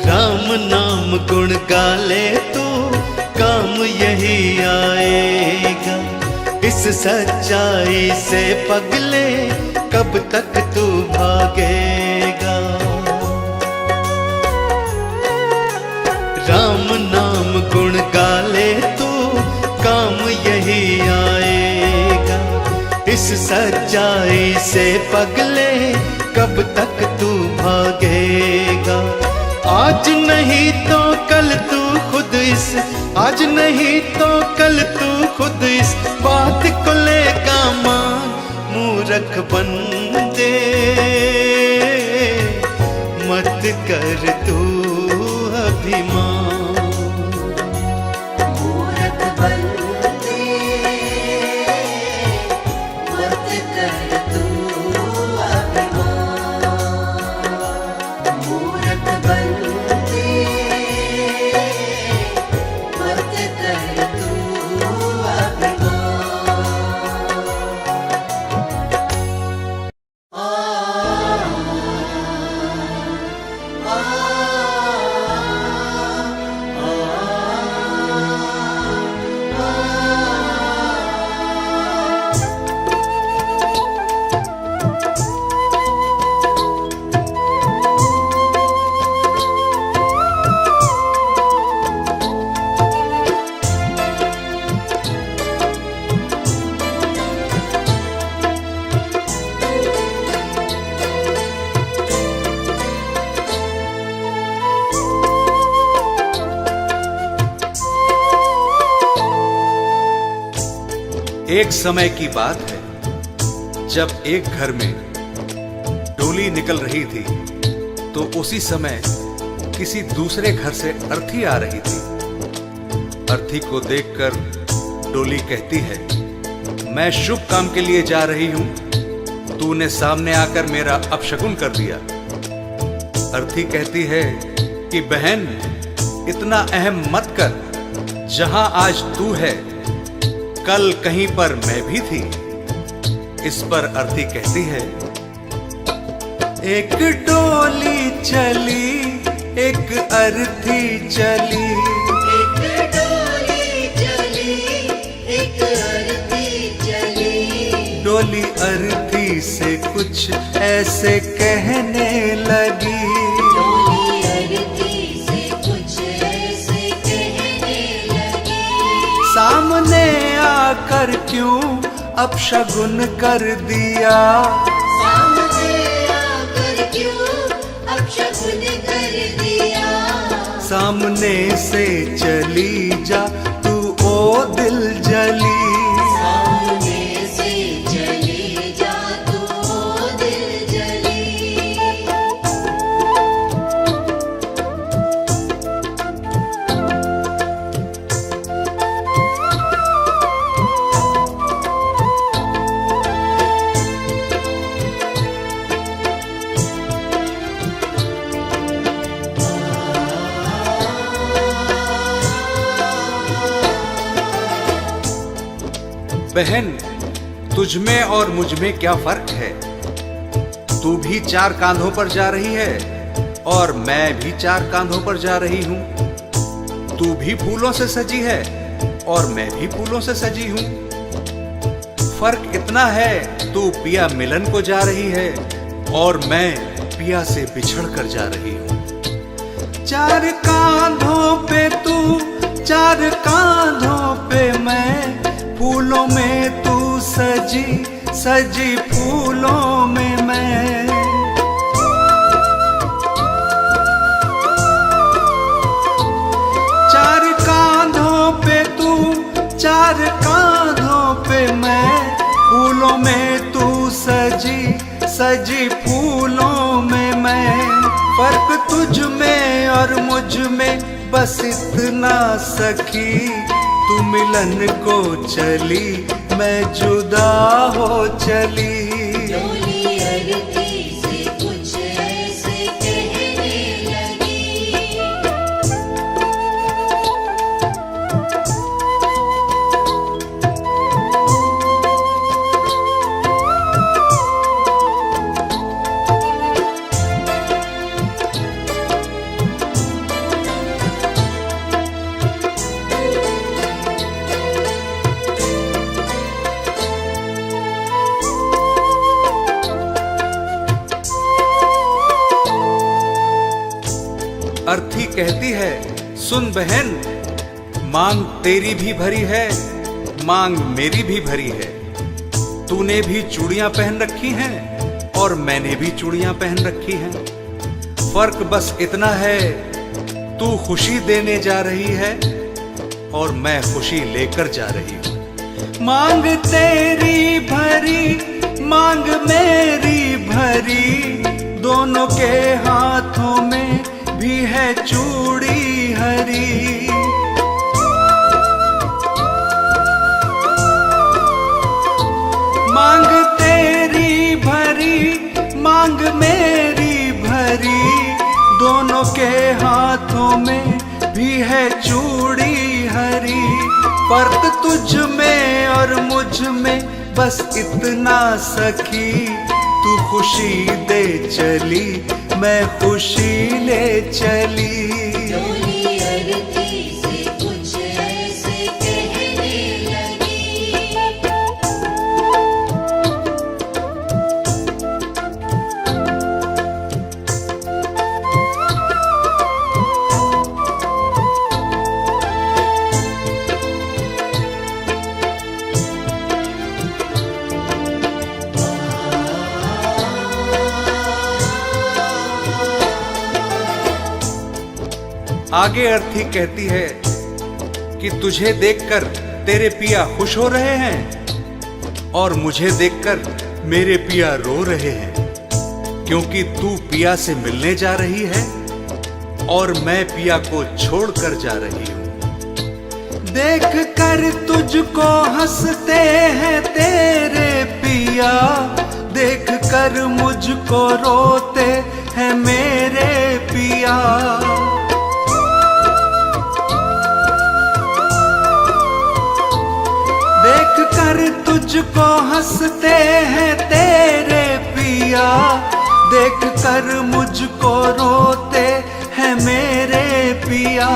Speaker 5: राम नाम गुण गाले तो काम यही आएगा, इस सच्चाई से पगले कब तक तू भागेगा। राम नाम गुण गाले तो काम यही आएगा, इस सच्चाई से पगले कब तक तू भागेगा। आज नहीं तो कल तू खुद इस, आज नहीं तो कल तू खुद इस बात को लेगा मान, मूर्ख बंदे मत कर तू अभिमान।
Speaker 2: मूर्ख बंदे मत कर तू अभिमान। मूर्ख बंदे मत कर तू अभिमान।
Speaker 6: एक समय की बात है, जब एक घर में डोली निकल रही थी तो उसी समय किसी दूसरे घर से अर्थी आ रही थी। अर्थी को देखकर डोली कहती है, मैं शुभ काम के लिए जा रही हूं, तूने सामने आकर मेरा अपशकुन कर दिया। अर्थी कहती है कि बहन इतना अहम मत कर, जहां आज तू है कल कहीं पर मैं भी थी। इस पर अर्थी कहती है,
Speaker 5: एक डोली चली एक अर्थी चली,
Speaker 2: अर्थी चली।
Speaker 5: डोली अर्थी से कुछ ऐसे कहने लगी।
Speaker 2: डोली अर्थी से कुछ ऐसे कहने लगी।
Speaker 5: सामने आकर क्यों अपशगुन कर दिया।
Speaker 2: सामने आकर क्यों अपशगुन कर दिया।
Speaker 5: सामने से चली जा तू ओ दिल जली।
Speaker 2: सामने से चली जा तू ओ दिल जली।
Speaker 6: बहन, तुझ में और मुझ में क्या फर्क है। तू भी 4 कांधों पर जा रही है और मैं भी 4 कांधों पर जा रही हूं। तू भी फूलों से सजी है और मैं भी फूलों से सजी हूं। फर्क इतना है, तू पिया मिलन को जा रही है और मैं पिया से बिछड़ कर जा रही हूं।
Speaker 5: 4 कांधों पे तू, 4 कांधों पे मैं, फूलों में तू सजी, सजी फूलों में मैं। 4 कांधों पे तू, 4 कांधों पे मैं, फूलों में तू सजी, सजी फूलों में मैं। फर्क तुझ में और मुझ में बस इतना सखी, तू मिलन को चली, मैं जुदा हो चली।
Speaker 2: डोली अर्थी से कुछ ऐसे कहने लगी।
Speaker 6: अर्थी कहती है, सुन बहन, मांग तेरी भी भरी है, मांग मेरी भी भरी है। तूने भी चूड़ियां पहन रखी हैं और मैंने भी चूड़ियां पहन रखी हैं। फर्क बस इतना है, तू खुशी देने जा रही है और मैं खुशी लेकर जा रही हूं।
Speaker 5: मांग तेरी भरी, मांग मेरी भरी, दोनों के हाथों में भी है चूड़ी हरी। मांग तेरी भरी, मांग मेरी भरी, दोनों के हाथों में भी है चूड़ी हरी। फर्क तुझ में और मुझ में बस इतना सखी, तू खुशी दे चली, मैं खुशी ले चली।
Speaker 2: डोली अर्थी से कुछ ऐसे कहने लगी।
Speaker 6: आगे अर्थी कहती है कि तुझे देखकर तेरे पिया खुश हो रहे हैं और मुझे देखकर मेरे पिया रो रहे हैं, क्योंकि तू पिया से मिलने जा रही है और मैं पिया को छोड़कर जा रही हूं।
Speaker 5: देख कर तुझको हंसते हैं तेरे पिया, देख कर मुझको रोते हैं मेरे पिया। देख कर तुझको हंसते हैं तेरे पिया, देख कर मुझको रोते हैं मेरे पिया।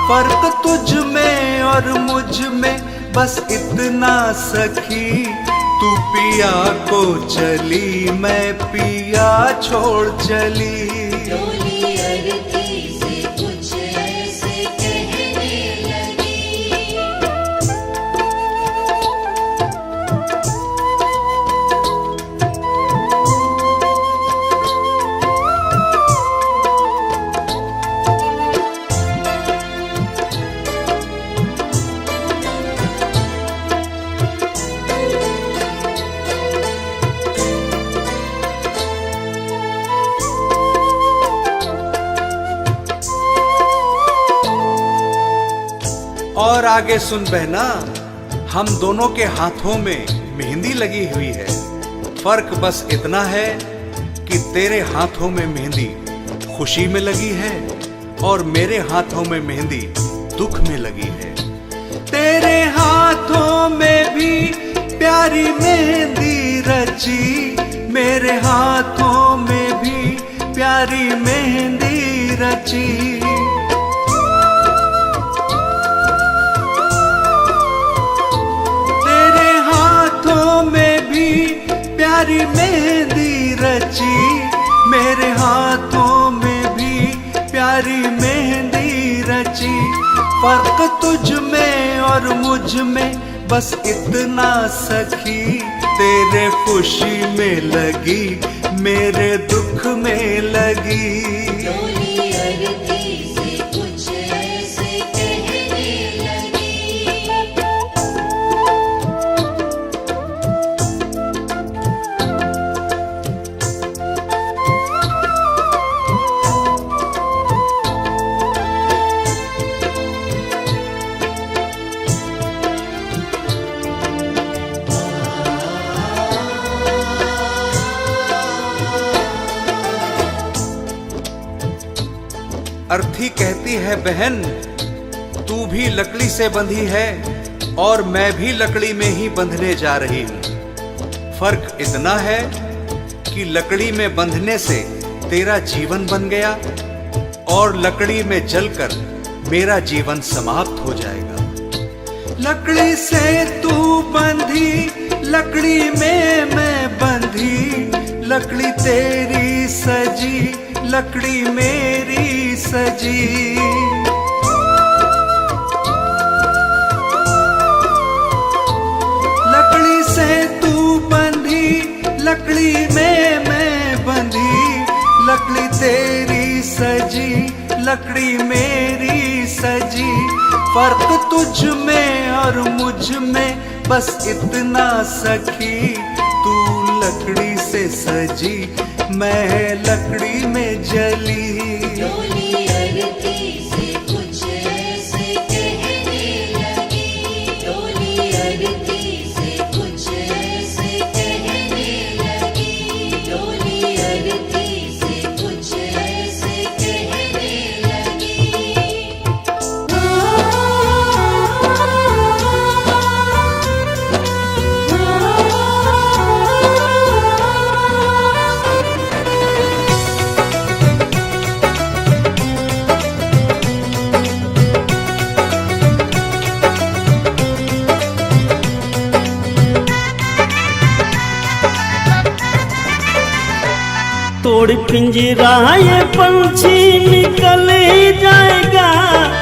Speaker 5: फर्क तुझ में और मुझ में बस इतना सखी, तू पिया को चली, मैं पिया छोड़ चली।
Speaker 2: डोली अरती से कुछ ऐसे कहने लगी।
Speaker 6: और आगे सुन बहना, हम दोनों के हाथों में मेहंदी लगी हुई है। फर्क बस इतना है कि तेरे हाथों में मेहंदी खुशी में लगी है और मेरे हाथों में मेहंदी दुख में लगी है।
Speaker 5: तेरे हाथों में भी प्यारी मेहंदी रची, मेरे हाथों में भी प्यारी मेहंदी रची। तेरे हाथों में भी प्यारी मेहंदी रची, मेरे हाथों में भी प्यारी मेहंदी रची। फर्क तुझ में और मुझ में बस इतना सखी, तेरे खुशी में लगी, मेरे दुख में लगी।
Speaker 2: डोली अरती से कुछ ऐसे कहने लगी।
Speaker 6: अर्थी कहती है बहन, तू भी लकड़ी से बंधी है और मैं भी लकड़ी में ही बंधने जा रही हूँ। फर्क इतना है कि लकड़ी में बंधने से तेरा जीवन बन गया और लकड़ी में जलकर मेरा जीवन समाप्त हो जाएगा।
Speaker 5: लकड़ी से तू बंधी, लकड़ी में मैं बंधी, लकड़ी तेरी सजी, लकड़ी मेरी सजी। लकड़ी से तू बंधी, लकड़ी में मैं बंधी, लकड़ी तेरी सजी, लकड़ी मेरी सजी। फर्क तुझ में और मुझ में बस इतना सखी, तू लकड़ी से सजी, मैं लकड़ी में जली।
Speaker 2: डोली अरती से कुछ ऐसे कहने लगी। डोली अरती से कुछ ऐसे कहने लगी। डोली अरती से कुछ ऐसे कहने लगी।
Speaker 1: तोड़ पिंजरा ये पंछी निकल जाएगा,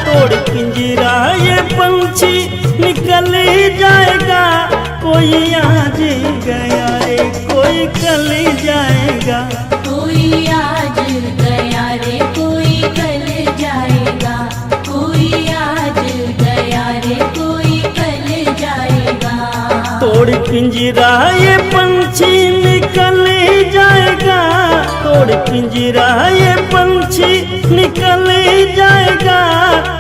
Speaker 1: तोड़ पिंजरा ये पंछी निकल जाएगा। कोई आज गया रे कोई कल जाएगा।
Speaker 2: कोई आज गया रे कोई कल जाएगा। कोई आज गया रे कोई कल जाएगा।
Speaker 1: तोड़ पिंजरा ये पंछी निकल जाएगा, तोड़ पिंजरा ये पंछी निकल जाएगा।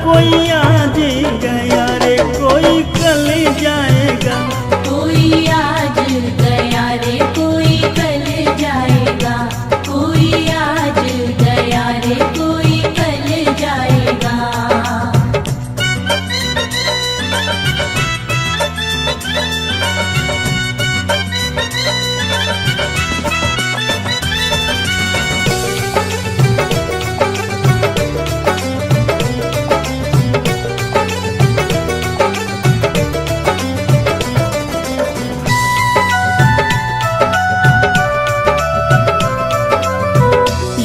Speaker 1: कोई आज गया रे कोई कल जाएगा।
Speaker 2: कोई आज गया रे कोई कल जाएगा। कोई आज गया रे कोई कल जाएगा।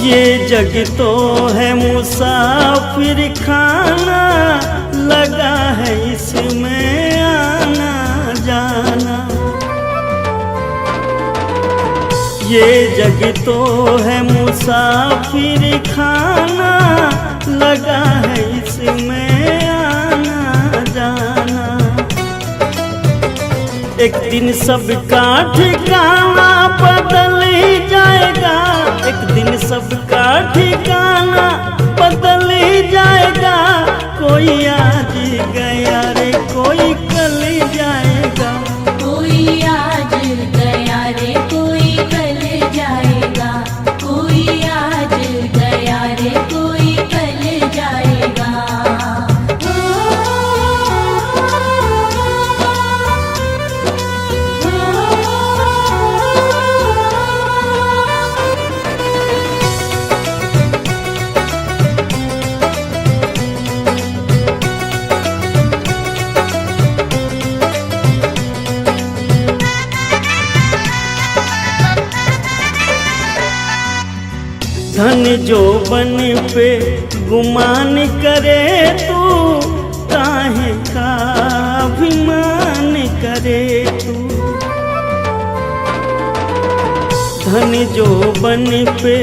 Speaker 1: ये जग तो है मुसाफिर खाना, लगा है इसमें आना जाना। ये जग तो है मुसाफिर खाना, लगा है इसमें आना जाना। एक दिन सबका ठिकाना बदल जाएगा, एक दिन सबका ठिकाना बदल जाएगा। कोई आज गया रे कोई कल जाएगा,
Speaker 2: कोई आज गया रे कोई कल जाएगा, कोई आज गया रे कोई कल जाएगा।
Speaker 1: धन जो बन पे गुमान करे तू, काहे का अभिमान करे तू। धन जो बन पे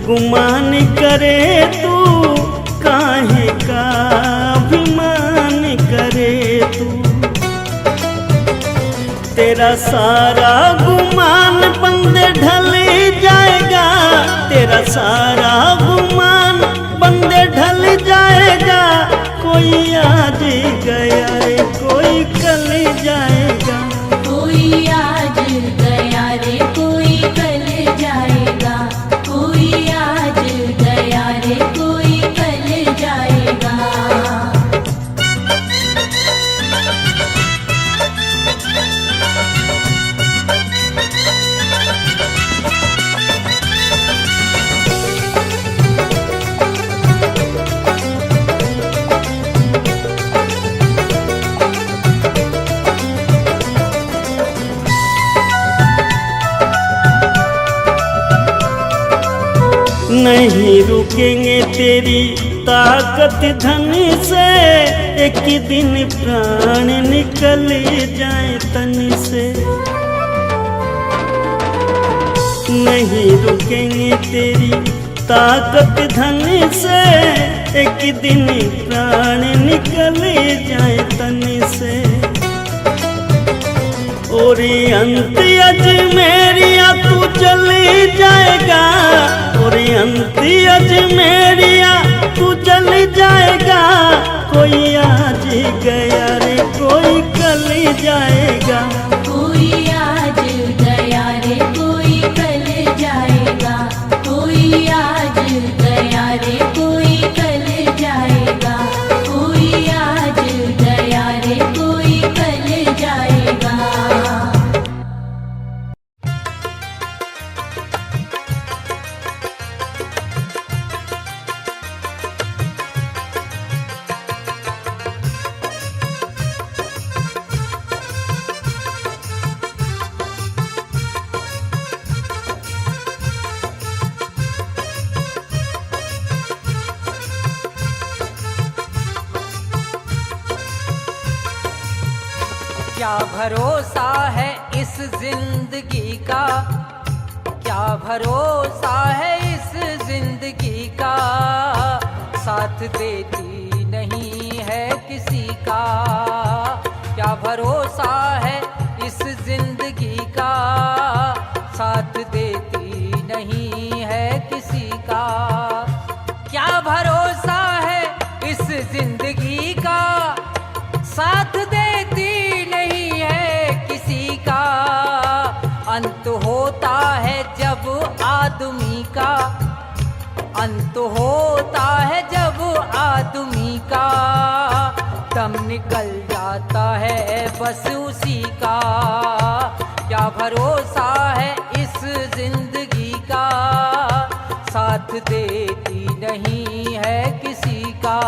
Speaker 1: गुमान करे तू, काहे का अभिमान करे तू। तेरा सारा गुमान बंदे ढल जाएगा, तेरा सारा गुमान बंदे ढल जाएगा। कोई आज गया रे कोई कल जाएगा,
Speaker 2: कोई आज गया रे कोई कल जाएगा, कोई आज गया रे कोई कल जाएगा।
Speaker 1: नहीं रुकेंगे तेरी ताकत धन से, एक ही दिन प्राण निकल जाए तन से। नहीं रुकेंगे तेरी ताकत धन से, एक ही दिन प्राण निकल जाए तन से। और अंत अजमेरिया तू चली जाएगा, और अंत अजमेरिया तू चल जाएगा। कोई आज गया रे कोई कल जाएगा,
Speaker 2: कोई आज गया रे कोई कल जाएगा, कोई आज गया रे कोई कल जाएगा, कोई आज गया रे कोई कल जाएगा।
Speaker 3: क्या भरोसा है इस जिंदगी का, क्या भरोसा है इस जिंदगी का। साथ देती नहीं है किसी का, क्या भरोसा है इस जिंदगी का। साथ देती नहीं है किसी का, क्या भरोसा है इस जिंदगी का। साथ देती नहीं है किसी का। अंत होता है जब आदमी का, अंत होता है जब आदमी का। दम निकल जाता है बस उसी का। क्या भरोसा है इस जिंदगी का, साथ देती नहीं है किसी का।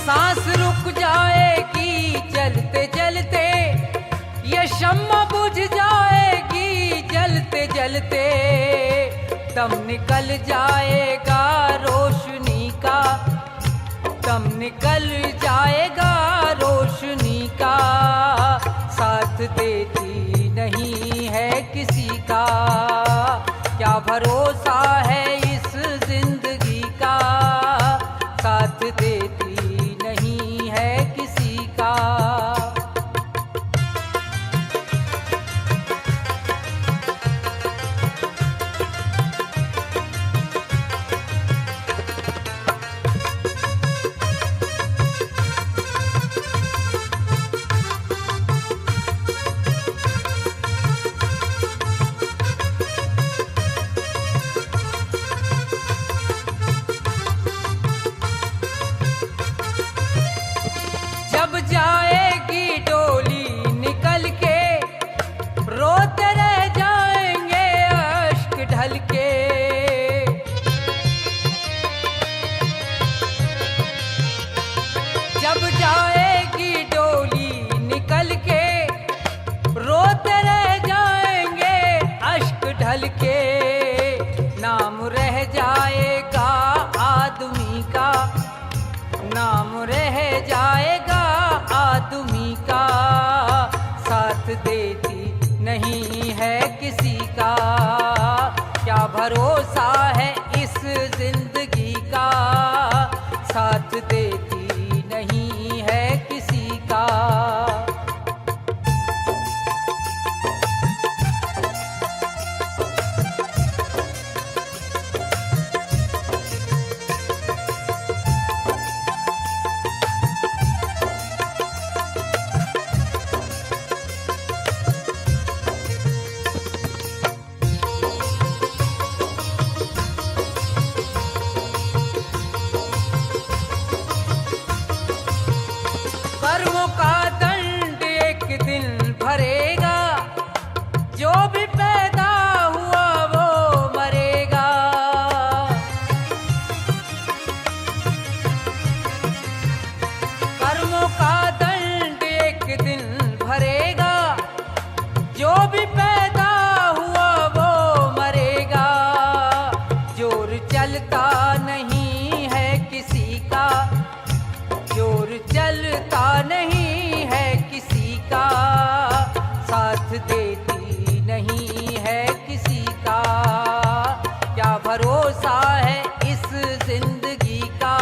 Speaker 3: सांस रुक जाएगी चलते चलते, ये शम्मा बुझ जाएगी जलते जलते, दम निकल जाएगा रोशनी का, दम निकल जाएगा रोशनी का, साथ देती नहीं है किसी का, क्या भरोसा है इस जिंदगी का, साथ देती नहीं है किसी का। जब जाएगी डोली निकल के, रोते रह जाएंगे अश्क ढल के, जब जाएगी डोली निकल के, रोते रह जाएंगे अश्क ढल के, नाम रह जाएगा आदमी का, नाम रह जाएगा आदमी का, साथ देती नहीं है किसी का, क्या भरोसा है इस जिंदगी का, साथ देती नहीं है किसी का। कर्मों का दंड एक दिन भरेगा, जो भी पैदा हुआ वो मरेगा, कर्मों का दंड एक दिन भरेगा, जो भी पैदा हुआ वो मरेगा, जोर चलता नहीं है किसी का, जोर चलता नहीं है किसी का, साथ देती नहीं है किसी का, क्या भरोसा है इस जिंदगी का,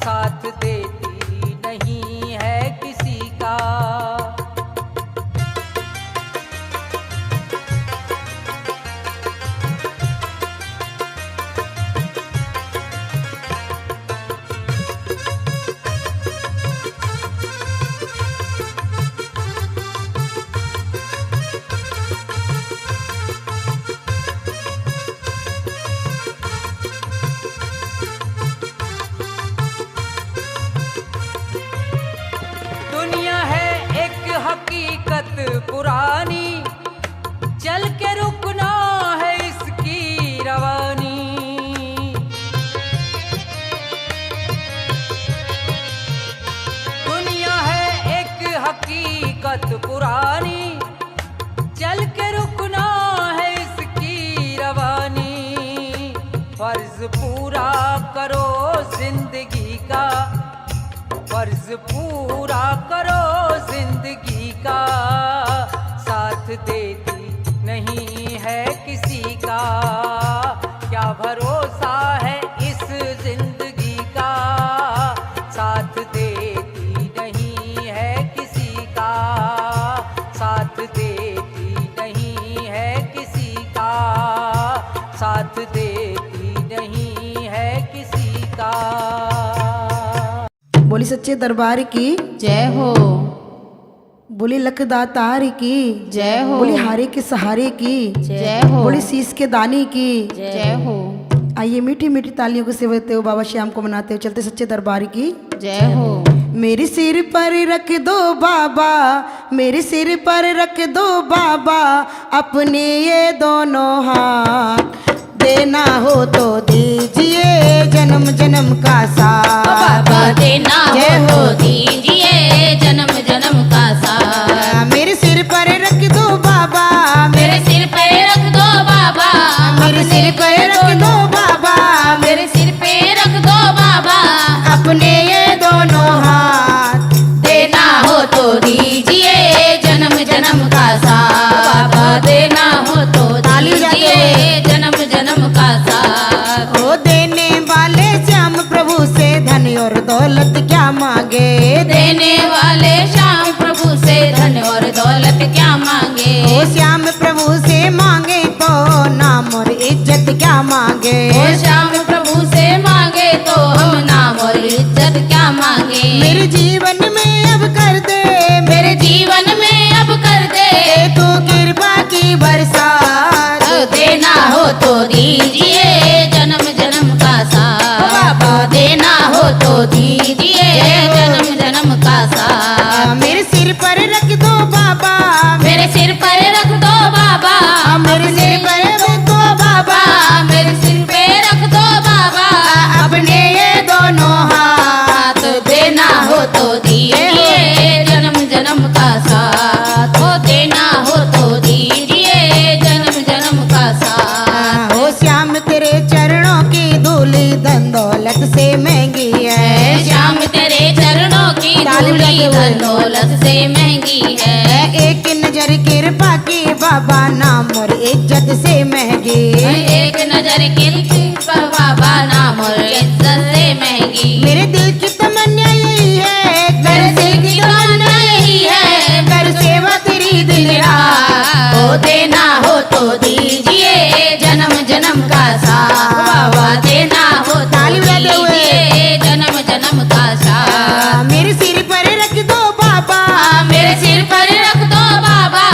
Speaker 3: साथ देती नहीं है किसी का। दुनिया है एक हकीकत पुरानी, चल के रुकना है इसकी रवानी, दुनिया है एक हकीकत पुरानी, चल के रुकना है इसकी रवानी, फर्ज पूरा करो जिंदगी का, फर्ज पूरा करो जिंदगी का, साथ देती नहीं है किसी का, क्या भरोसा है इस जिंदगी का, साथ देती नहीं है किसी का, साथ देती नहीं है किसी का, साथ देती नहीं है किसी का।
Speaker 7: बोली सच्चे दरबार की
Speaker 2: जय हो,
Speaker 7: बोली लखदातार की
Speaker 2: जय हो,
Speaker 7: बोली हारे के सहारे की
Speaker 2: जय हो,
Speaker 7: बोली शीश के दानी की
Speaker 2: जय हो,
Speaker 7: आइए मीठी मीठी तालियों को सेवते हो बाबा श्याम को मनाते हो चलते सच्चे दरबार की
Speaker 2: जय हो।
Speaker 7: मेरे सिर पर रख दो बाबा, मेरे सिर पर रख दो बाबा अपने ये दोनों हाथ, देना हो तो दीजिए जन्म जन्म का साथ,
Speaker 2: बाबा देना बाबा,
Speaker 7: अपने ये दोनों हाथ।
Speaker 2: देना हो तो दीजिए जन्म जन्म का साथ, बाबा देना हो तो
Speaker 7: ताली बजाते
Speaker 2: दीजिए जन्म जन्म का साथ।
Speaker 7: ओ देने वाले श्याम प्रभु से धन और दौलत क्या मांगे।
Speaker 2: देने वाले श्याम प्रभु से धन और दौलत क्या मांगे।
Speaker 7: ओ श्याम प्रभु से मांगे तो नाम और इज्जत क्या मांगे।
Speaker 2: ओ श्याम प्रभु से मांगे तो हम नाम और इज्जत क्या मांगे।
Speaker 7: मेरे जीवन में अब कर दे,
Speaker 2: मेरे जीवन में अब कर दे
Speaker 7: तू कृपा की बरसात।
Speaker 2: देना हो तो दीजिए जन्म जन्म का साथ, बाबा देना हो तो दीजिए जन्म जन्म का साथ।
Speaker 7: मेरे सिर पर रख दो बाबा,
Speaker 2: मेरे सिर पर रख दो बाबा,
Speaker 7: मेरे सिर पर रख दो बाबा,
Speaker 2: मेरे सिर पे रख दो बाबा,
Speaker 7: अपने ये दोनों हाथ।
Speaker 2: देना हो तो दीजिए जन्म जन्म का साथ, हो देना हो तो दीजिए जन्म जन्म का साथ।
Speaker 7: हो श्याम तेरे चरणों की धूली धन दौलत से महंगी है।
Speaker 2: श्याम तेरे चरणों की धूली धन दौलत से महंगी है।
Speaker 7: एक नजर कृपा की बाबा नाम और इज्जत से महंगी।
Speaker 2: एक नजर कृपा बाबा नाम और इज्जत से महंगी।
Speaker 7: मेरे दिल की तमन्ना यही है,
Speaker 2: मेरे दिल की तमन्ना यही है,
Speaker 7: कर सेवा तेरी दिन रात।
Speaker 2: ओ देना हो तो दीजिए जन्म जन्म का साथ, बाबा देना हो तो
Speaker 7: ताली बजाते हुए।
Speaker 2: दीजिए जन्म जन्म का साथ।
Speaker 7: मेरे सिर पर रख दो बाबा,
Speaker 2: मेरे सिर पर रख दो बाबा,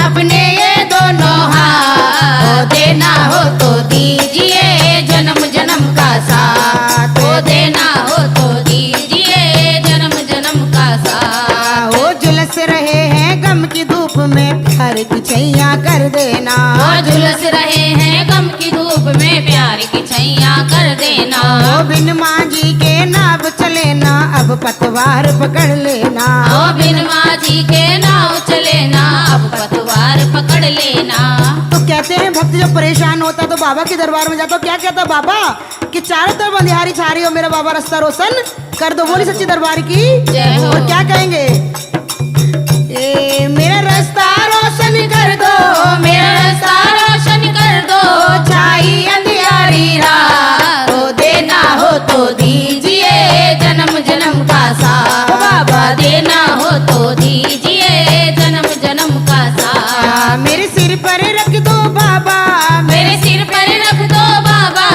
Speaker 7: अपने ये दोनों हाथ।
Speaker 2: ओ देना हो तो दीजिए जन्म जन्म का साथ, ओ देना हो तो दीजिए जन्म जन्म का साथ।
Speaker 7: वो झुलस रहे हैं गम की धूप में प्यार की छैया कर देना।
Speaker 2: ओ झुलस रहे हैं गम की धूप में प्यार की छैया कर देना।
Speaker 7: ओ बिन मांझी के नाव चले ना अब पतवार पकड़ लेना।
Speaker 2: ओ बिन माझी के नाव चले ना अब पतवार पकड़ लेना।
Speaker 7: तो कहते हैं भक्त जब परेशान होता तो बाबा के दरबार में जाता, क्या कहता बाबा कि चारों तरफ अंधियारी छा रही हो, मेरा बाबा रास्ता रोशन कर दो। बोली सच्ची दरबार की
Speaker 2: जय हो।
Speaker 7: और क्या कहेंगे, ए मेरा रास्ता रोशन कर दो,
Speaker 2: मेरा रास्ता रोशन कर दो,
Speaker 7: छाई अंधियारी रात।
Speaker 2: ओ देना हो तो दीजिए जन्म जन्म का साथ, बाबा देना हो तो दीजिए जन्म जन्म का साथ।
Speaker 7: मेरे सिर पर रख दो बाबा,
Speaker 2: मेरे सिर पर रख दो बाबा,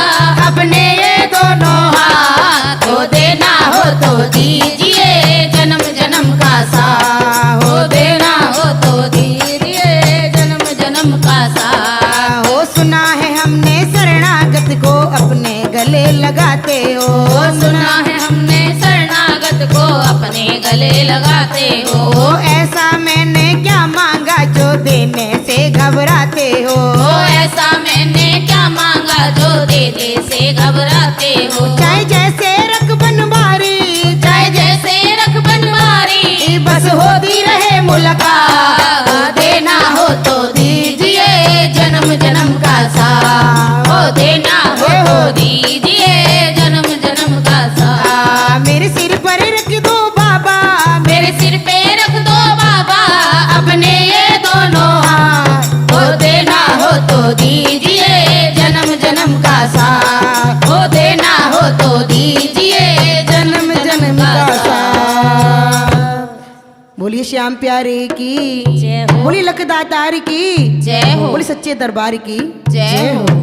Speaker 7: अपने ये दोनों
Speaker 2: हाथ। ओ देना हो तो दीजिए जन्म जन्म का साथ, ओ देना हो तो दीजिए जन्म जन्म का साथ।
Speaker 7: हो सुना है हमने शरणागत को अपने गले लगाते हो।
Speaker 2: ओ सुना है हमने शरणागत को अपने गले लगाते हो।
Speaker 7: ओ ऐसा मैंने क्या मांगा जो देने से घबराते हो।
Speaker 2: ओ ऐसा मैंने क्या मांगा जो देने से घबराते हो।
Speaker 7: चाहे जैसे रख बनवारी,
Speaker 2: चाहे जैसे रख बनवारी,
Speaker 7: बस होती रहे मुलाकात।
Speaker 2: देना हो तो दीजिए जन्म जन्म का साथ, ओ देना हो तो दीजिए जन्म जन्म का साथ।
Speaker 7: मेरे सिर पर रख दो बाबा,
Speaker 2: मेरे सिर पे रख दो बाबा,
Speaker 7: अपने ये दोनों हाथ।
Speaker 2: ओ देना हो तो दीजिए जन्म जन्म का साथ, ओ देना हो तो दीजिए जन्म जन्म का साथ।
Speaker 7: बोलिए श्याम प्यारे की
Speaker 2: जय हो।
Speaker 7: बोलिए लखदातार की
Speaker 2: जय हो।
Speaker 7: बोलिए सच्चे दरबार की
Speaker 2: जय हो।